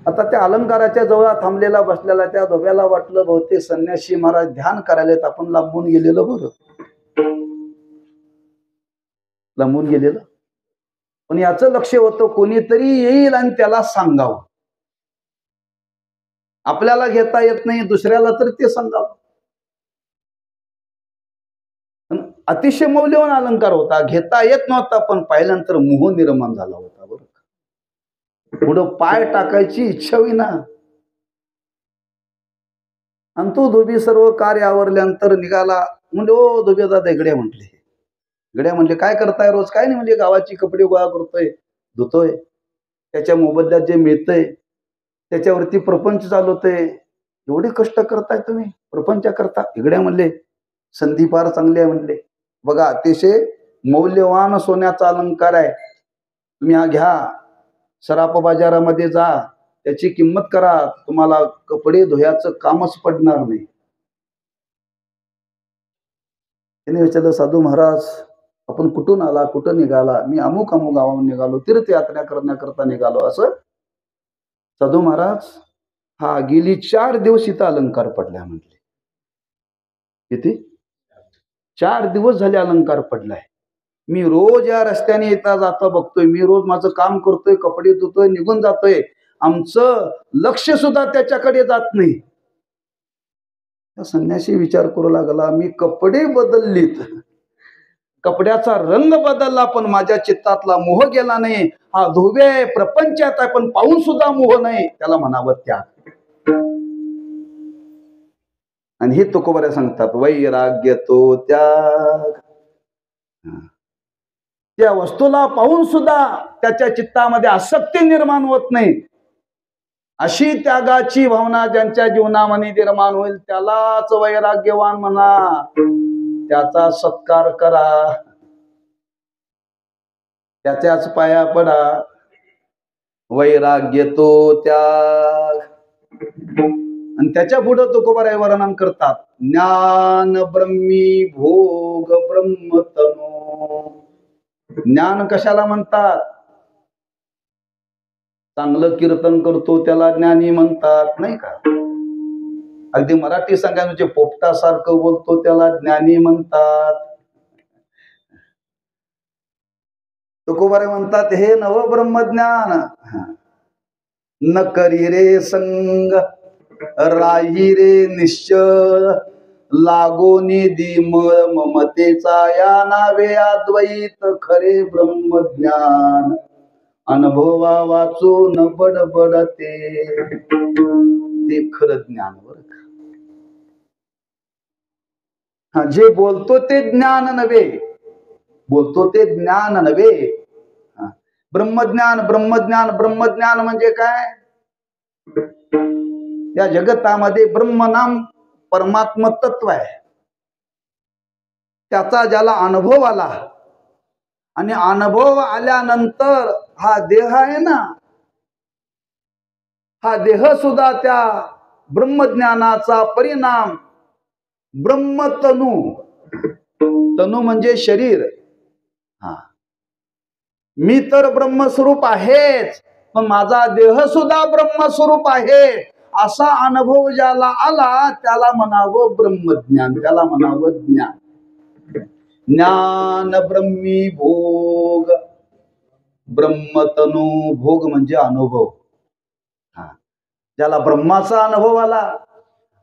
आता त्या अलंकाराच्या जवळ थांबलेला बसलेला त्या धोब्याला वाटलं बहुतेक संन्यासी महाराज ध्यान करायलेत, आपण लांबून गेलेलं बरं. लांबून गेलेलं, पण याचं लक्ष होतं कोणीतरी येईल आणि त्याला सांगावं. आपल्याला घेता येत नाही, दुसऱ्याला तर ते सांगावं. अतिशय मौल्यवान अलंकार होता, घेता येत नव्हता, पण पाहिल्यानंतर मोह निर्माण झाला होता बरं. पुढं पाय टाकायची इच्छा होईना. आणि तो धोबी सर्व कार्य आवरल्यानंतर निघाला. म्हणजे ओ धोबी दादा इकडे म्हटले. गड्या म्हणले काय करताय रोज? काय नाही म्हणजे गावाची कपडे गोळा करतोय, धुतोय, त्याच्या मोबदल्यात जे मिळतंय त्याच्यावरती प्रपंच चालवतोय. एवढे कष्ट करताय तुम्ही प्रपंच करता? इकडे म्हणले संधी फार चांगली आहे. म्हणले बघा अतिशय मौल्यवान सोन्याचा अलंकार आहे, तुम्ही हा घ्या, सराफ बाजारामध्ये जा, त्याची किंमत करा, तुम्हाला कपडे धुयाचं कामच पडणार नाही. त्याने विचारलं, साधू महाराज आपण कुठून आला, कुठं निघाला? मी अमुक अमुक गावाहून निघालो, तीर्थयात्रा करण्याकरता निघालो. असं साधू महाराज, हा गेली 4 दिवस इथं अलंकार पडलाय म्हटले. किती? 4 दिवस झाले अलंकार पडलाय. मी रोज या रस्त्याने येता जाता बघतोय, मी रोज माझं काम करतोय, कपडे धुतोय, निघून जातोय, आमचं लक्ष सुद्धा त्याच्याकडे जात नाही. संन्यासी विचार करू लागला, मी कपडे बदललीत, कपड्याचा रंग बदलला, पण माझ्या चित्तातला मोह गेला नाही. हा धोबे आहे, प्रपंचात आहे, पण पाहून सुद्धा मोह नाही. त्याला म्हणावं त्याग. आणि हे तुकोबाऱ्या सांगतात, वैराग्य तो त्याग. त्या वस्तूला पाहून सुद्धा त्याच्या चित्तामध्ये आसक्ती निर्माण होत नाही. अशी त्यागाची भावना ज्यांच्या जीवनामध्ये निर्माण होईल त्यालाच वैराग्यवान म्हणा. त्याचा सत्कार करा, त्याच्याच पाया पडा. वैराग्य तो त्याग. आणि त्याच्या पुढे तुकोबाराय वर्णन करतात, ज्ञान ब्रह्मी भोग ब्रह्मतनो. ज्ञान कशाला म्हणतात? चांगलं कीर्तन करतो त्याला ज्ञानी म्हणतात, नाही का? अगदी मराठी संघाचे पोपटासारखं बोलतो त्याला ज्ञानी म्हणतात. तुकोबारे म्हणतात, हे नव ब्रह्मज्ञान न करी रे संग, राही रे निश्चय, लागोनी दिमळ ममतेचा, या नावे अद्वैत खरे ब्रह्मज्ञान. अनुभवा वाचून बडबडते, ते खरं ज्ञान. बर का? जे बोलतो ते ज्ञान नव्हे, बोलतो ते ज्ञान नव्हे. ब्रह्मज्ञान ब्रह्मज्ञान ब्रह्मज्ञान म्हणजे काय? या जगतामध्ये ब्रह्मनाम परमात्म तत्व आहे. त्याचा ज्याला अनुभव आला, आणि अनुभव आल्यानंतर हा देह आहे ना, हा देह सुद्धा त्या ब्रह्मज्ञानाचा परिणाम. ब्रह्मतनु, तनु म्हणजे शरीर. मी तर ब्रह्मस्वरूप आहेच, पण माझा देह सुद्धा ब्रह्मस्वरूप आहे, असा अनुभव ज्याला आला त्याला म्हणावं ब्रह्मज्ञान, त्याला म्हणावं ज्ञान. ज्ञान ब्रह्मी भोग ब्रह्मतनु. भोग म्हणजे अनुभव. ज्याला ब्रह्माचा अनुभव आला,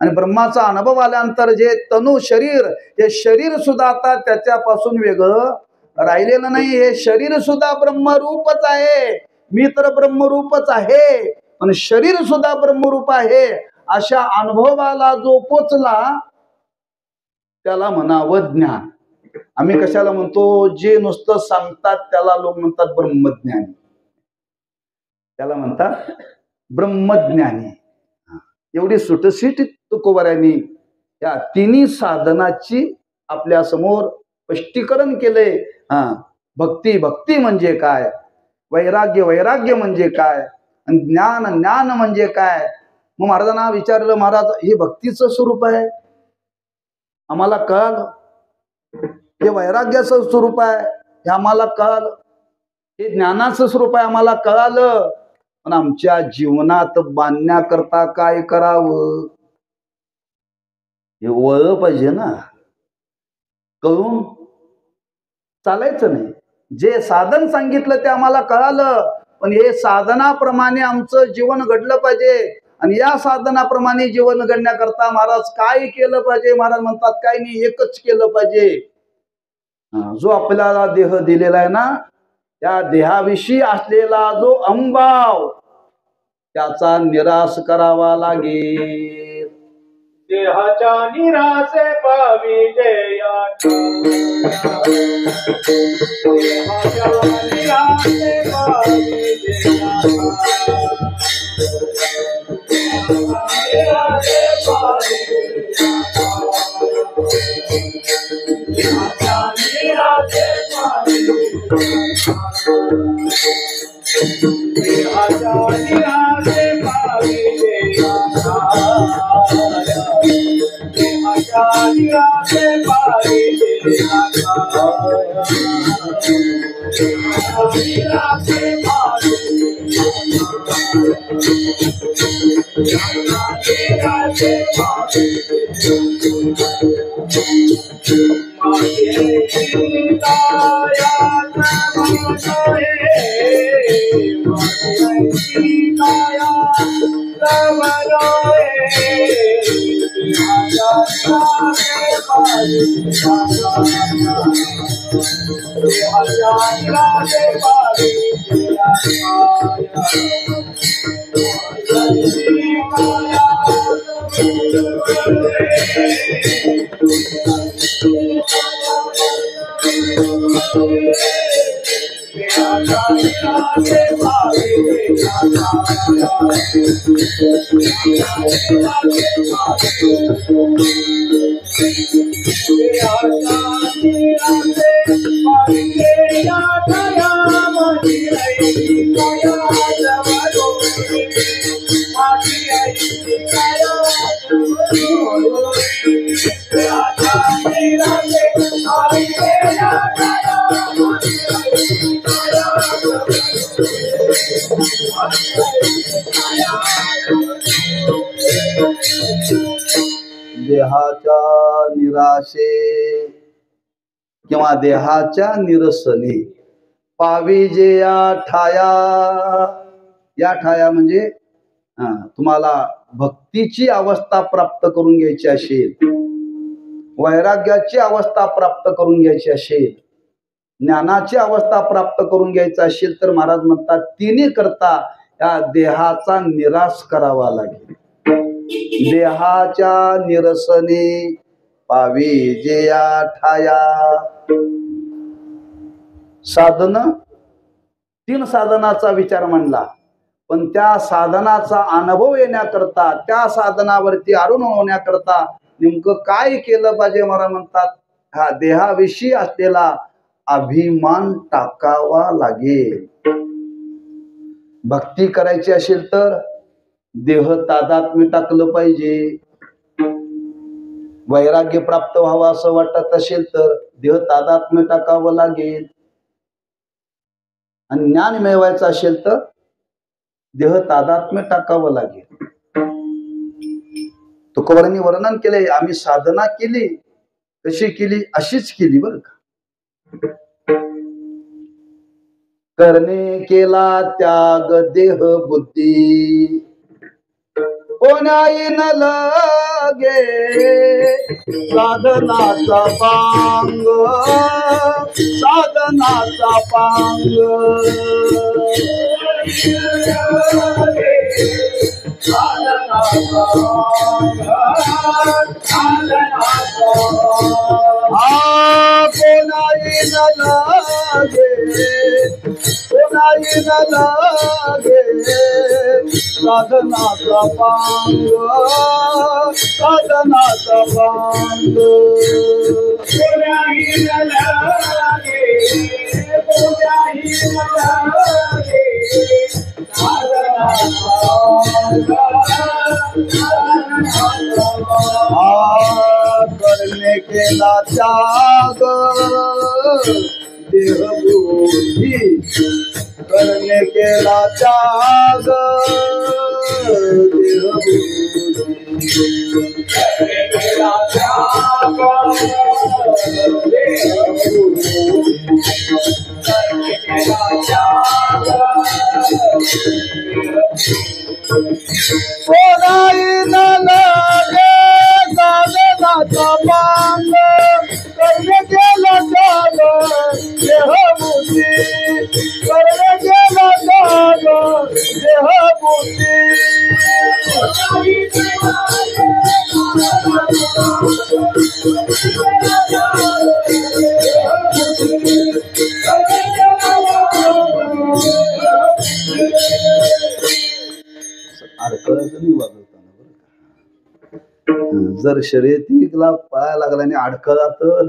आणि ब्रह्माचा अनुभव आल्यानंतर जे तनु शरीर, हे शरीर सुद्धा आता त्याच्यापासून वेगळं राहिलेलं नाही. हे शरीर सुद्धा ब्रह्मरूपच आहे. मी तर ब्रह्मरूपच आहे, पण शरीर सुद्धा ब्रह्मरूप आहे. अशा अनुभवाला जो पोचला त्याला म्हणावं ज्ञान. आम्ही कशाला म्हणतो, जे नुसतं सांगतात त्याला लोक म्हणतात ब्रह्मज्ञानी, त्याला म्हणतात ब्रह्मज्ञानी. एवढी सुटसीट तुकोबाऱ्यांनी या तिन्ही साधनाची आपल्या समोर स्पष्टीकरण केले. भक्ती भक्ती म्हणजे काय, वैराग्य वैराग्य म्हणजे काय, आणि ज्ञान ज्ञान म्हणजे काय. मग महाराजांना विचारलं, महाराज हे भक्तीचं स्वरूप आहे आम्हाला कळालं, हे वैराग्याचं स्वरूप आहे हे आम्हाला कळालं, हे ज्ञानाचं स्वरूप आहे आम्हाला कळालं, पण आमच्या जीवनात बांधण्याकरता काय करावं हे वळलं पाहिजे ना. कळून चालायचं नाही. जे साधन सांगितलं ते आम्हाला कळालं, पण हे साधनाप्रमाणे आमचं जीवन घडलं पाहिजे. आणि या साधनाप्रमाणे जीवन घडण्याकरता महाराज काय केलं पाहिजे? महाराज म्हणतात काय नाही, एकच केलं पाहिजे. जो आपल्याला देह दिलेला आहे ना, त्या देहाविषयी असलेला जो अंभाव त्याचा निराश करावा लागेल. देहाच्या निराशे पावी जया, देहाच्या निराशे पावी जया, निराशे पावी जया, निराशे पावी जया. देहाच्या निराशे पाविले देहाच्या निराशे पाविले निराशे देहाच्या निराशे किंवा देहाच्या निरसने पाविजे या ठाया. या ठाया म्हणजे तुम्हाला भक्तीची अवस्था प्राप्त करून घ्यायची असेल, वैराग्याची अवस्था प्राप्त करून घ्यायची असेल, ज्ञानाची अवस्था प्राप्त करून घ्यायची असेल तर महाराज म्हणतात तिन्ही करता या देहाचा निराश करावा लागेल. देहाच्या निरसने पाविजे या ठाया. साधन 3 साधनाचा विचार मांडला, पण त्या साधनाचा अनुभव येण्याकरता, त्या साधनावरती अरुण होण्याकरता नेमकं काय केलं पाहिजे. मला म्हणतात हा देहाविषयी असलेला अभिमान टाकावा लागेल. भक्ती करायची असेल तर देह तादात्म्य टाकलं पाहिजे. वैराग्य प्राप्त व्हावं असं वाटत असेल तर देह तादात्म्य टाकावं लागेल. आणि ज्ञान मिळवायचं असेल तर देह तादात्म्य टाकावं लागेल. तुकोबारांनी वर्णन केले, आम्ही साधना केली, कशी केली, अशीच केली बरं का. करणे केला त्याग देह बुद्धी कोणाई न लगे साधनाचा पांग, साधनाचा पांग. कोणाई न लागे, कोणाई न लागे साधनाचा पांग, साधनाचा पांग. कोणाही न लागे, कोणाही न लागे करणे केला त्याग देहबुद्धी, करणे केला त्याग देहबुद्धी. कोणाई न लागे साधनाचा पांग, करणे केला त्याग देहबुद्धी, करणे केला त्याग देहबुद्धी. अडकळायचं नाही वाजवताना बरं का. जर शर्यतीला पाया लागला आणि अडकळा तर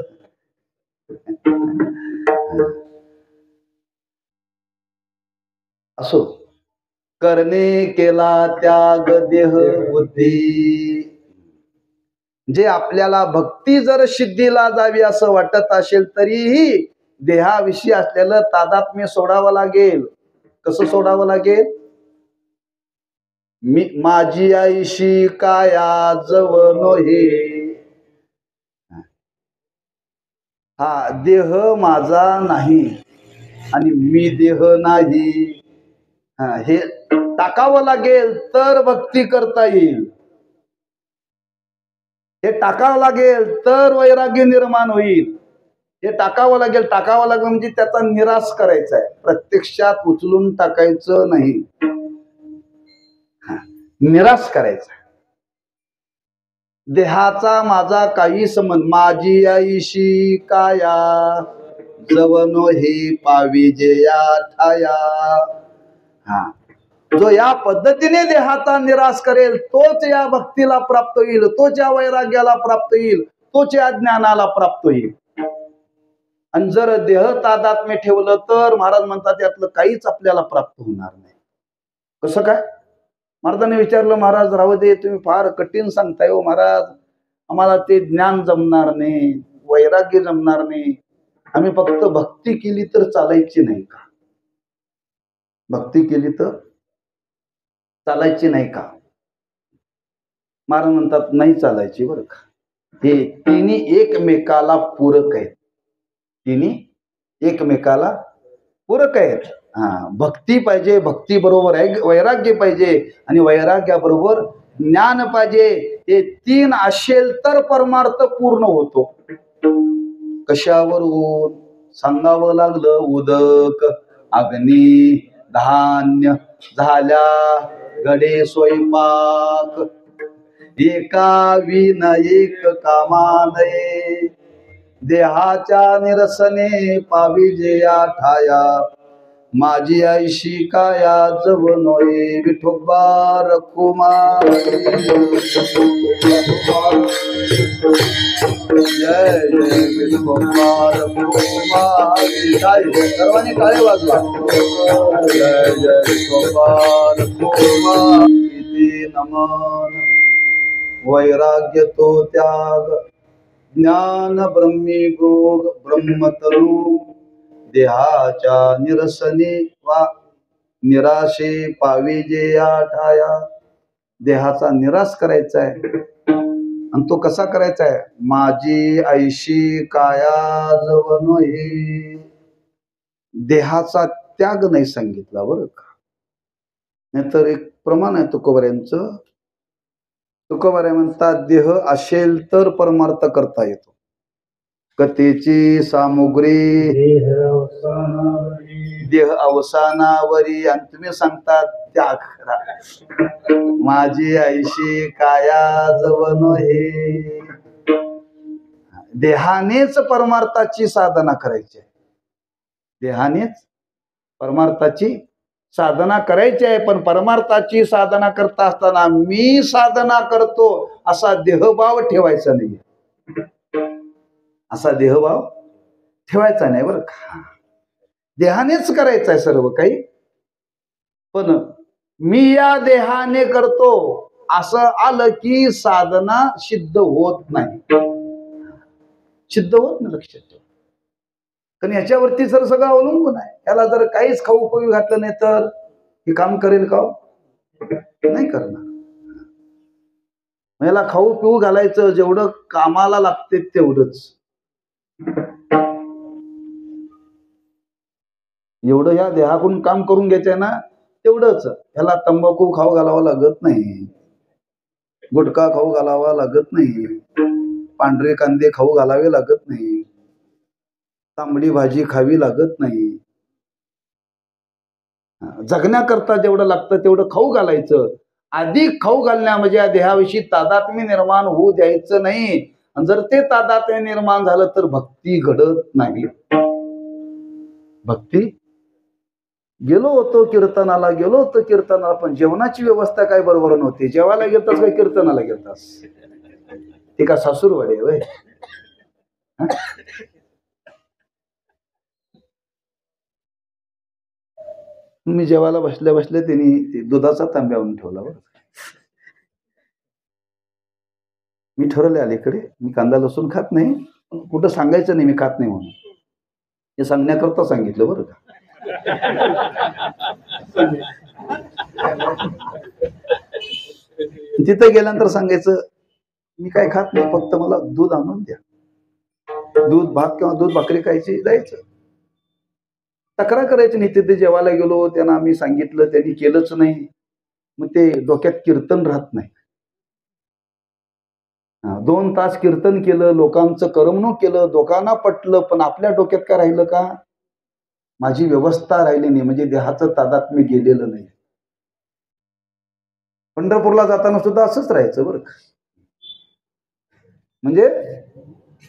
असो. करणे केला त्याग देह बुद्धी. जे आपल्याला भक्ती जर सिद्धीला जावी असं वाटत असेल तरीही देहाविषयी असलेलं तादात्म्य सोडावं लागेल. कसं सोडावं लागेल? मी माझी आईशी काया जवनो हे. हा देह माझा नाही आणि मी देह नाही, हे टाकावं लागेल तर भक्ती करता येईल. हे टाकावं लागेल तर वैराग्य निर्माण होईल. हे टाकावं लागेल म्हणजे त्याचा निराश करायचा आहे, प्रत्यक्षात उचलून टाकायचं नाही, निराश करायचा. देहाचा माझा काही संबंध, माझी आईशी काया जवनो हे पाविजे या ठाया. हा, जो या पद्धतीने देहाचा निराश करेल तोच या भक्तीला प्राप्त होईल, तोच या वैराग्याला प्राप्त होईल, तोच या ज्ञानाला प्राप्त होईल. आणि जर देह तादात्म्य ठेवलं तर महाराज म्हणतात यातलं काहीच आपल्याला प्राप्त होणार नाही. कसं काय? महाराजांनी विचारलं, महाराज राहू दे, तुम्ही फार कठीण सांगताय हो महाराज, आम्हाला ते ज्ञान जमणार नाही, वैराग्य जमणार नाही, आम्ही फक्त भक्ती केली तर चालायची नाही का? भक्ती केली तर चालायची नाही का? महाराज म्हणतात नाही चालायची बरं का. हे तिन्ही एकमेकाला पूरक आहेत, तिन्ही एकमेकाला पूरक आहेत. भक्ती पाहिजे, भक्ती बरोबर वैराग्य पाहिजे आणि वैराग्याबरोबर ज्ञान पाहिजे. हे तीन असेल तर परमार्थ पूर्ण होतो. कशावरून? सांगावं लागलं, उदक अग्नी धान्य झाल्या गडे स्वयंपाक, एका विन एक कामानये, देहाच्या निरसने पाविजे या ठाया, माझी आईशी काया जवनोये. विठोबा रखुमा जय जय विठोबा रखुमा. सर्वांनी टाळे वाजवा. जय जय विठोबा रखुमा. किती नमन. वैराग्य तो त्याग, ज्ञान ब्रह्मी भोग ब्रह्मतरू, देहाच्या निरसने वा निराशे पाविजे या ठाया. देहाचा निराश करायचा आहे आणि तो कसा करायचा आहे? माझी आईशी काया जवनो हे. देहाचा त्याग नाही सांगितला बरं का. नाहीतर एक प्रमाण आहे तुकोबाऱ्यांचं. तुकोबाऱ्या म्हणतात देह असेल तर परमार्थ करता येतो. कथेची सामुग्री देह अवसानावरी, आणि तुम्ही सांगतात त्याग करा. माझी आईशी काया जवनो हे. देहानेच परमार्थाची साधना करायची आहे, देहानेच परमार्थाची साधना करायची आहे. पण परमार्थाची साधना करता असताना मी साधना करतो असा देहभाव ठेवायचा नाही, असा देहभाव ठेवायचा नाही बरं का. देहानेच करायचं आहे सर्व काही, पण मी या देहाने करतो असं आलं की साधना सिद्ध होत नाही, सिद्ध होत नाही. लक्षात ठेवा. कारण याच्यावरती जर सगळं अवलंबून आहे. याला जर काहीच खाऊ पिऊ घातलं नाही तर हे काम करेल का? नाही करणार. याला खाऊ पिऊ घालायचं, जेवढं कामाला लागते तेवढंच, एवढं या देहाकडून काम करून घ्यायचंय ना तेवढंच. याला तंबाखू खाऊ घालावा लागत नाही, गुटखा खाऊ घालावा लागत नाही, पांढरे कांदे खाऊ घालावे लागत नाही, तांबडी भाजी खावी लागत नाही. जगण्याकरता जेवढं लागतं तेवढं खाऊ घालायचं. अधिक खाऊ घालण्या म्हणजे या देहाविषयी तादात्म्य निर्माण होऊ द्यायचं नाही. आणि जर ते तादात्म्य निर्माण झालं तर भक्ती घडत नाही. भक्ती गेलो होतो कीर्तनाला, पण जेवणाची व्यवस्था काय बरोबर नव्हती. जेवायला गेलतास काय कीर्तनाला गेलतास? ते का सासूरवाडी आहे? मी जेवायला बसल्या बसल्या त्यांनी ते दुधाचा तांब्या आणून ठेवला बरं. मी ठरवले अलीकडे मी कांदा लसूण खात नाही, कुठं सांगायचं नाही मी खात नाही म्हणून. हे सांगण्याकरता सांगितलं बरं का. तिथं गेल्यानंतर सांगायचं मी काय खात नाही, फक्त मला दूध आणून द्या. दूध भात किंवा दूध भाकरी खायची, जायचं. तक्रार करायची नाही. तिथे जेवायला गेलो, त्यांना आम्ही सांगितलं, त्यांनी केलंच नाही. मग ते डोक्यात कीर्तन राहत नाही. 2 तास कीर्तन केलं, लोकांचं करमणूक केलं, लोकांना पटलं, पण आपल्या डोक्यात काय राहिलं का? माझी व्यवस्था राहिली नाही, म्हणजे देहाचं तादात्म्य गेलेलं नाही. पंढरपूरला जाताना सुद्धा असंच राहायचं बरं का. म्हणजे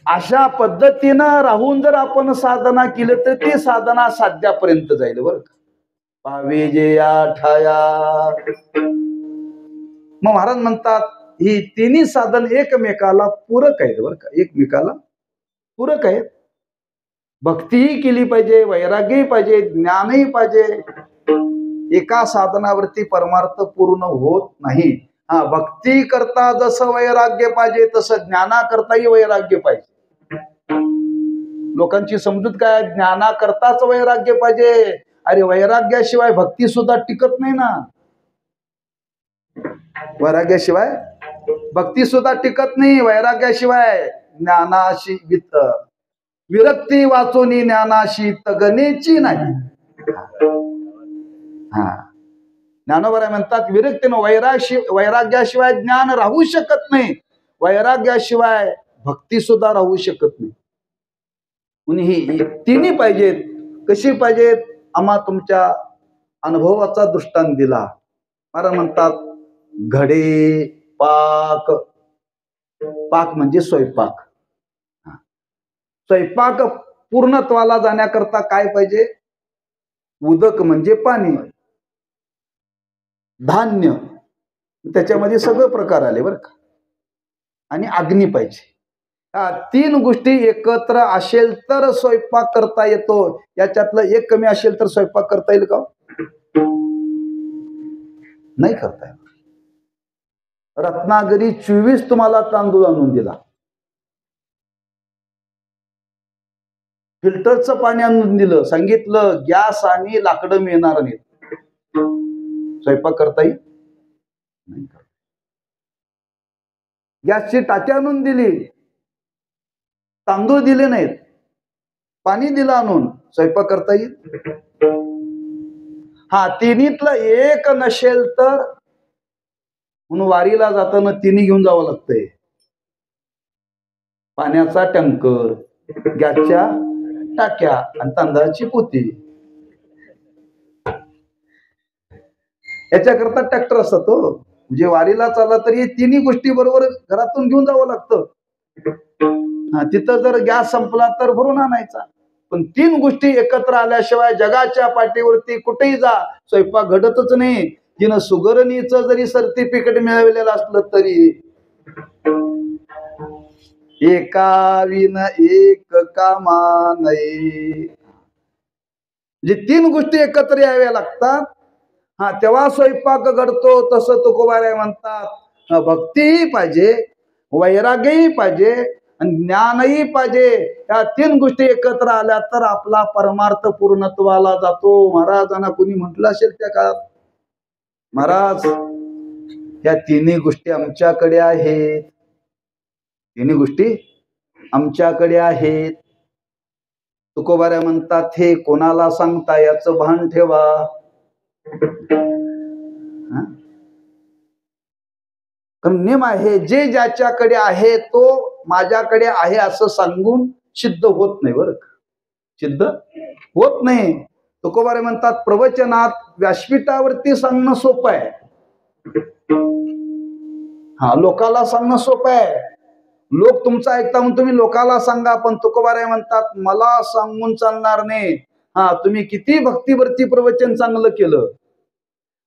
अशा पद्धतीनं राहून जर आपण साधना केली तर ती साधना साध्यापर्यंत जाईल बरं का. पावे जे ठाया. मग महाराज म्हणतात ही तिन्ही साधन एकमेकाला पूरक आहेत बरं का, एकमेकाला पूरक आहेत. भक्तीही केली पाहिजे, वैराग्यही पाहिजे, ज्ञानही पाहिजे. एका साधनावरती परमार्थ पूर्ण होत नाही. भक्ती करता जसं वैराग्य पाहिजे तसं ज्ञाना करताही वैराग्य पाहिजे. लोकांची समजूत काय, ज्ञाना करताच वैराग्य पाहिजे. अरे वैराग्याशिवाय भक्ती सुद्धा टिकत नाही ना. वैराग्याशिवाय भक्ती सुद्धा टिकत नाही. वैराग्याशिवाय ज्ञानाशी विरक्ती वाचून ज्ञानाशी तगणेची नाही. ज्ञानोबा म्हणतात विरक्तीनं वैराग्याशिवाय ज्ञान राहू शकत नाही, वैराग्याशिवाय भक्ती सुद्धा राहू शकत नाही. म्हणून ही तिन्ही पाहिजेत. कशी पाहिजेत? आम्हा तुमच्या अनुभवाचा दृष्टांत दिला. महाराज म्हणतात घडे पाक. पाक म्हणजे स्वयंपाक. स्वयंपाक पूर्णत्वाला जाण्याकरता काय पाहिजे? उदक म्हणजे पाणी, धान्य, त्याच्यामध्ये सगळे प्रकार आले बरं का, आणि अग्नी पाहिजे. 3 गोष्टी एकत्र असेल तर स्वयंपाक करता येतो. याच्यातलं एक कमी असेल तर स्वयंपाक करता येईल का? नाही करता येईल. रत्नागिरी 24 तुम्हाला तांदूळ आणून दिला, फिल्टरचं पाणी आणून दिलं, सांगितलं गॅस आणि लाकडं मिळणार नाहीत, स्वयंपाक करता येईल? नाही. गॅसची टाकी आणून दिली, तांदूळ दिले नाहीत, पाणी दिलं आणून, स्वयंपाक करता येईल? तिन्हीतलं एक नसेल तर म्हणून वारीला जाताना तिन्ही घेऊन जावं लागतंय. पाण्याचा टँकर, गॅसच्या टाक्या आणि तांदळाची पोती. याच्याकरता ट्रॅक्टर असतात. म्हणजे वारीला चालला तरी तिन्ही गोष्टी बरोबर घरातून घेऊन जावं लागतं. तिथं जर गॅस संपला तर भरून आणायचा. पण 3 गोष्टी एकत्र आल्याशिवाय जगाच्या पाठीवरती कुठेही जा स्वयंपाक घडतच नाही. जिनं सुगरणीचं जरी सर्टिफिकेट मिळवलेलं असलं तरी एका विन एक कामा नाही. म्हणजे 3 गोष्टी एकत्र याव्या लागतात. तेव्हा स्वयंपाक घडतो. तसं तुकोबाराय म्हणतात भक्तीही पाहिजे, वैराग्यही पाहिजे आणि ज्ञानही पाहिजे. या 3 गोष्टी एकत्र आल्या तर आपला परमार्थ पूर्णत्वाला जातो. महाराजांना कोणी म्हटलं असेल त्या काळात, महाराज या 3 गोष्टी आमच्याकडे आहेत, 3 गोष्टी आमच्याकडे आहेत. तुकोबाराय म्हणतात हे कोणाला सांगता याचं भान ठेवा. नेम आहे जे ज्याच्याकडे आहे तो माझ्याकडे आहे असं सांगून सिद्ध होत नाही बरं का, सिद्ध होत नाही. तुकोबाराय म्हणतात प्रवचनात व्यासपीठावरती सांगणं सोपं आहे, लोकाला सांगणं सोपं आहे. लोक तुमचं ऐकता म्हणून तुम्ही लोकाला सांगा. पण तुकोबाराय म्हणतात मला सांगून चालणार नाही. तुम्ही किती भक्तीवरती प्रवचन चांगलं केलं,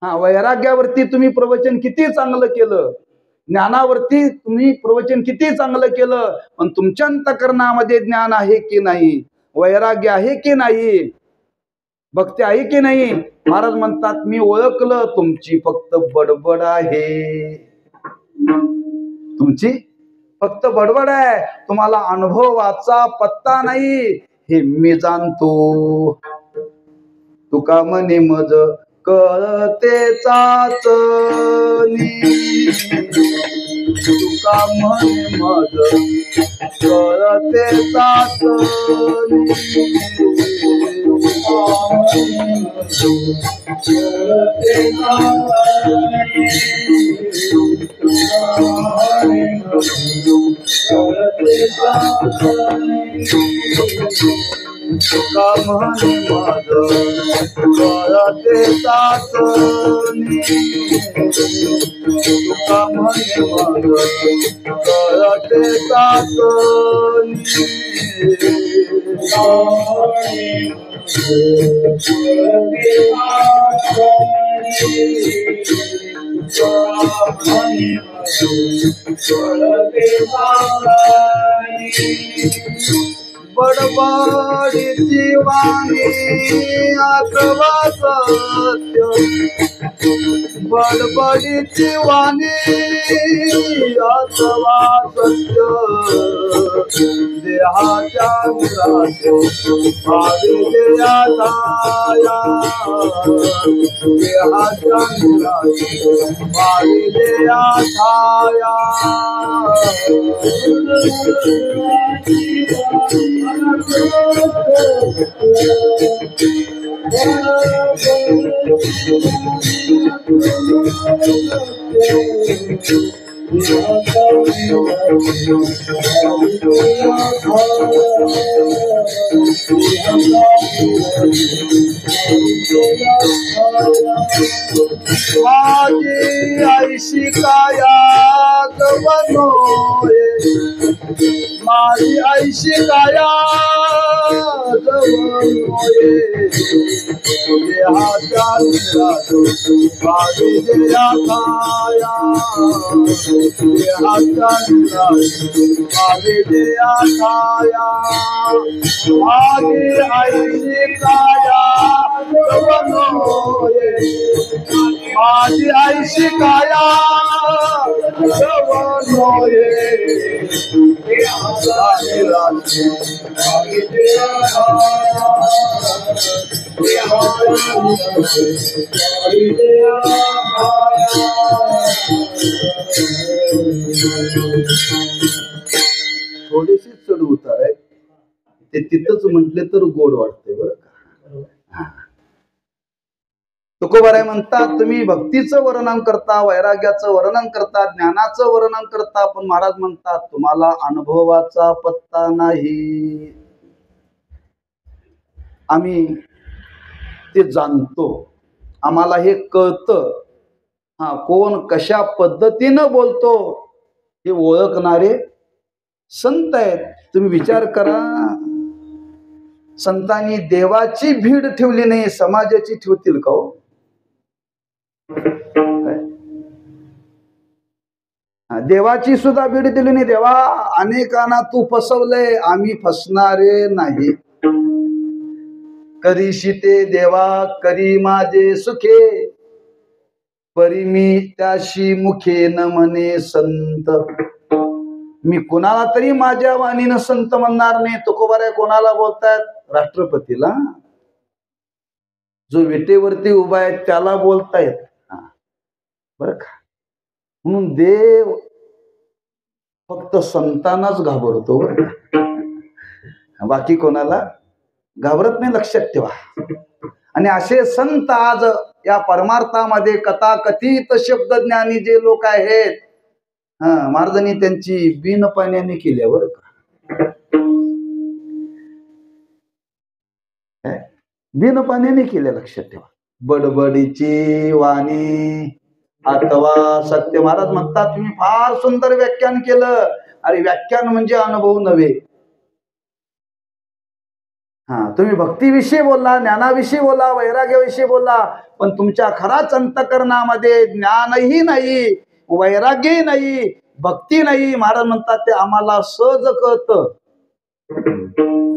वैराग्यावरती तुम्ही प्रवचन किती चांगलं केलं, ज्ञानावरती तुम्ही प्रवचन किती चांगलं केलं, पण तुमच्या अंतःकरणामध्ये ज्ञान आहे की नाही, वैराग्य आहे की नाही, भक्ती आहे की नाही? महाराज म्हणतात मी ओळखलं, तुमची फक्त बडबड आहे, तुमची फक्त बडबड आहे, तुम्हाला अनुभवाचा पत्ता नाही, हे मी जाणतो. तुका म्हणे मज कळते चाचणी, तुका म्हणे मज कळते चाचणी, तुका म्हणे मज कळते चाचणी, तुका म्हणे मज कळते चाचणी. बडबडीची वाणी अथवा सत्य, बडबडीची वाणी अथवा सत्य, देहाच्या भाविलेल्या छाया, देहाच्या भाविलेल्या छाया. माझी ऐशी कायात बनोये, माझी ऐशी कायात बनोये, देहाच्या भाविलेल्या छाया, देहाच्या भाविलेल्या छाया. माझी ऐशी कायात बनोये, माझी ऐशी कायात बनोये, थोडेसे चढ उतार आहे ते, तिथंच म्हटले तर गोड वाटते बरं का. तुकोबाराय म्हणतात तुम्ही भक्तीचं वर्णन करता, वैराग्याचं वर्णन करता, ज्ञानाचं वर्णन करता, पण महाराज म्हणतात तुम्हाला अनुभवाचा पत्ता नाही. आम्ही ते जाणतो, आम्हाला हे कळतं. हा, कोण कशा पद्धतीनं बोलतो हे ओळखणारे संत आहेत. तुम्ही विचार करा, संतांनी देवाची भीड ठेवली नाही, समाजाची ठेवतील का हो? देवाची सुद्धा भीड दिली नाही. देवा अनेकांना तू फसवलंय, आम्ही फसणारे नाही. करीशी ते देवा करी माझे सुखे, परी मी त्याशी मुखे न म्हणे संत. मी कुणाला तरी माझ्या वाणीनं संत म्हणणार नाही. तुकोबाराय कोणाला बोलतायत? राष्ट्रपतीला, जो विटेवरती उभा आहे त्याला बोलतायत. बर का? म्हणून देव फक्त संतांनाच घाबरतो, बाकी कोणाला घाबरत नाही, लक्षात ठेवा. आणि असे संत आज या परमार्थामध्ये कथाकथित शब्दज्ञानी जे लोक आहेत, महाराजांनी त्यांची बिन पाण्याने केल्यावर बिन पाण्याने केल्या, लक्षात ठेवा. बडबडीची वाणी अथवा सत्य. महाराज म्हणतात तुम्ही फार सुंदर व्याख्यान केलं. अरे व्याख्यान म्हणजे अनुभव नव्हे. तुम्ही भक्तीविषयी बोलला, ज्ञानाविषयी बोला, वैराग्याविषयी बोला, पण तुमच्या खराच अंतकरणामध्ये ज्ञानही नाही, वैराग्यही नाही, भक्ती नाही. महाराज म्हणतात ते आम्हाला सहज कळतं.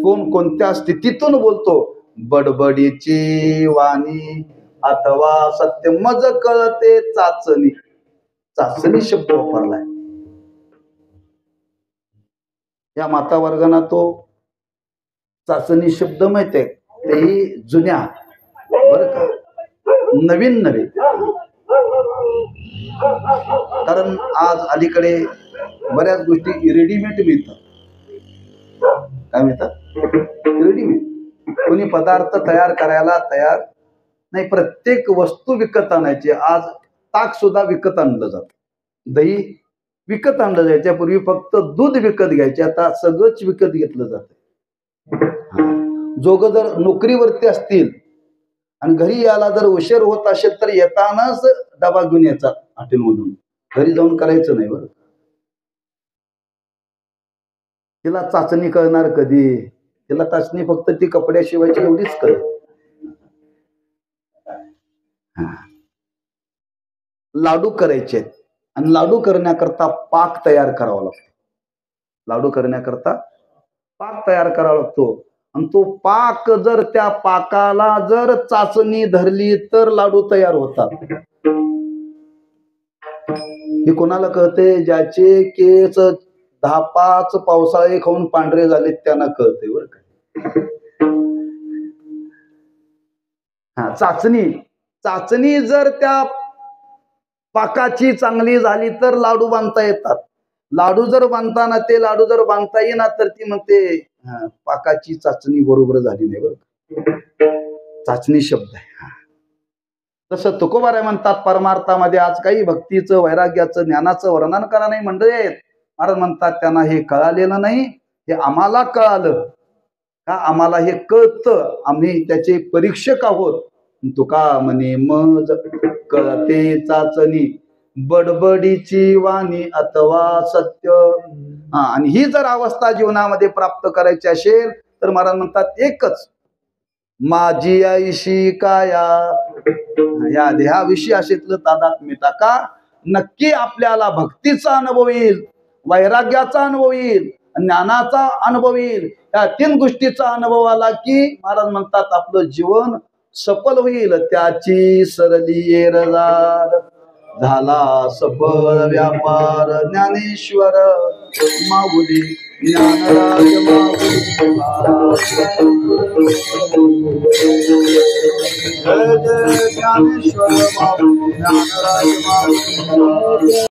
कोण कोणत्या स्थितीतून बोलतो. बडबडीची वाणी अथवा सत्य मज कळते चाचणी. चाचणी शब्द वापरलाय. या माता वर्गांना तो चाचणी शब्द माहिती आहे, तेही जुन्या बर का, नवीन नव्हे. कारण आज अलीकडे बऱ्याच गोष्टी रेडीमेड मिळतात. काय मिळतात? रेडीमेड. कोणी पदार्थ तयार करायला तयार नाही. प्रत्येक वस्तू विकत आणायची. आज ताक सुद्धा विकत आणलं जातं, दही विकत आणलं जायचं. पूर्वी फक्त दूध विकत घ्यायचे, आता सगळंच विकत घेतलं जातं. जोग जर नोकरीवरती असतील आणि घरी यायला जर उशीर होत असेल तर येतानाच डबा घेऊन यायचा हॉटेलमधून, घरी जाऊन करायचं नाही. बरं, तिला चाचणी कळणार कधी? तिला चाचणी फक्त ती कपड्याशिवायची एवढीच कळत. लाडू करायचे आहेत आणि लाडू करण्याकरता पाक तयार करावा लागतो. लाडू करण्याकरता पाक तयार करावा लागतो. आणि तो पाक जर त्या पाकाला जर चाचणी धरली तर लाडू तयार होतात. हे कोणाला कळते? ज्याचे केस 10-5 पावसाळे खाऊन पांढरे झाले त्यांना कळते. बरं का? चाचणी जर त्या पाकाची चांगली झाली तर लाडू बांधता येतात. लाडू जर बांधताना ते लाडू जर बांधता येईना तर ती म्हणते पाकाची चाचणी बरोबर झाली नाही. बरं, चाचणी शब्द आहे. तसं तुकोबाराय म्हणतात परमार्थामध्ये आज काही भक्तीचं, वैराग्याचं, ज्ञानाचं वर्णन करा नाही मंडळी आहेत. महाराज म्हणतात त्यांना हे कळालेलं नाही, हे आम्हाला कळालं. का आम्हाला हे कळतं, आम्ही त्याचे परीक्षक आहोत. तुका म्हणे मज कळते चाचणी बडबडीची वाणी अथवा सत्य. आणि ही जर अवस्था जीवनामध्ये प्राप्त करायची असेल तर महाराज म्हणतात एकच, माझी आईशी काया, या देहाविषयी असेल तादात्म्यता. का? नक्की आपल्याला भक्तीचा अनुभव येईल, वैराग्याचा अनुभव येईल, ज्ञानाचा अनुभव येईल. या 3 गोष्टीचा अनुभव आला की महाराज म्हणतात आपलं जीवन सफल होईल. त्याची सरली येरदार झाला सफल व्यापार. ज्ञानेश्वर माऊली ज्ञानराज माऊली. जय जय ज्ञानेश्वर माऊली ज्ञानराज माऊली.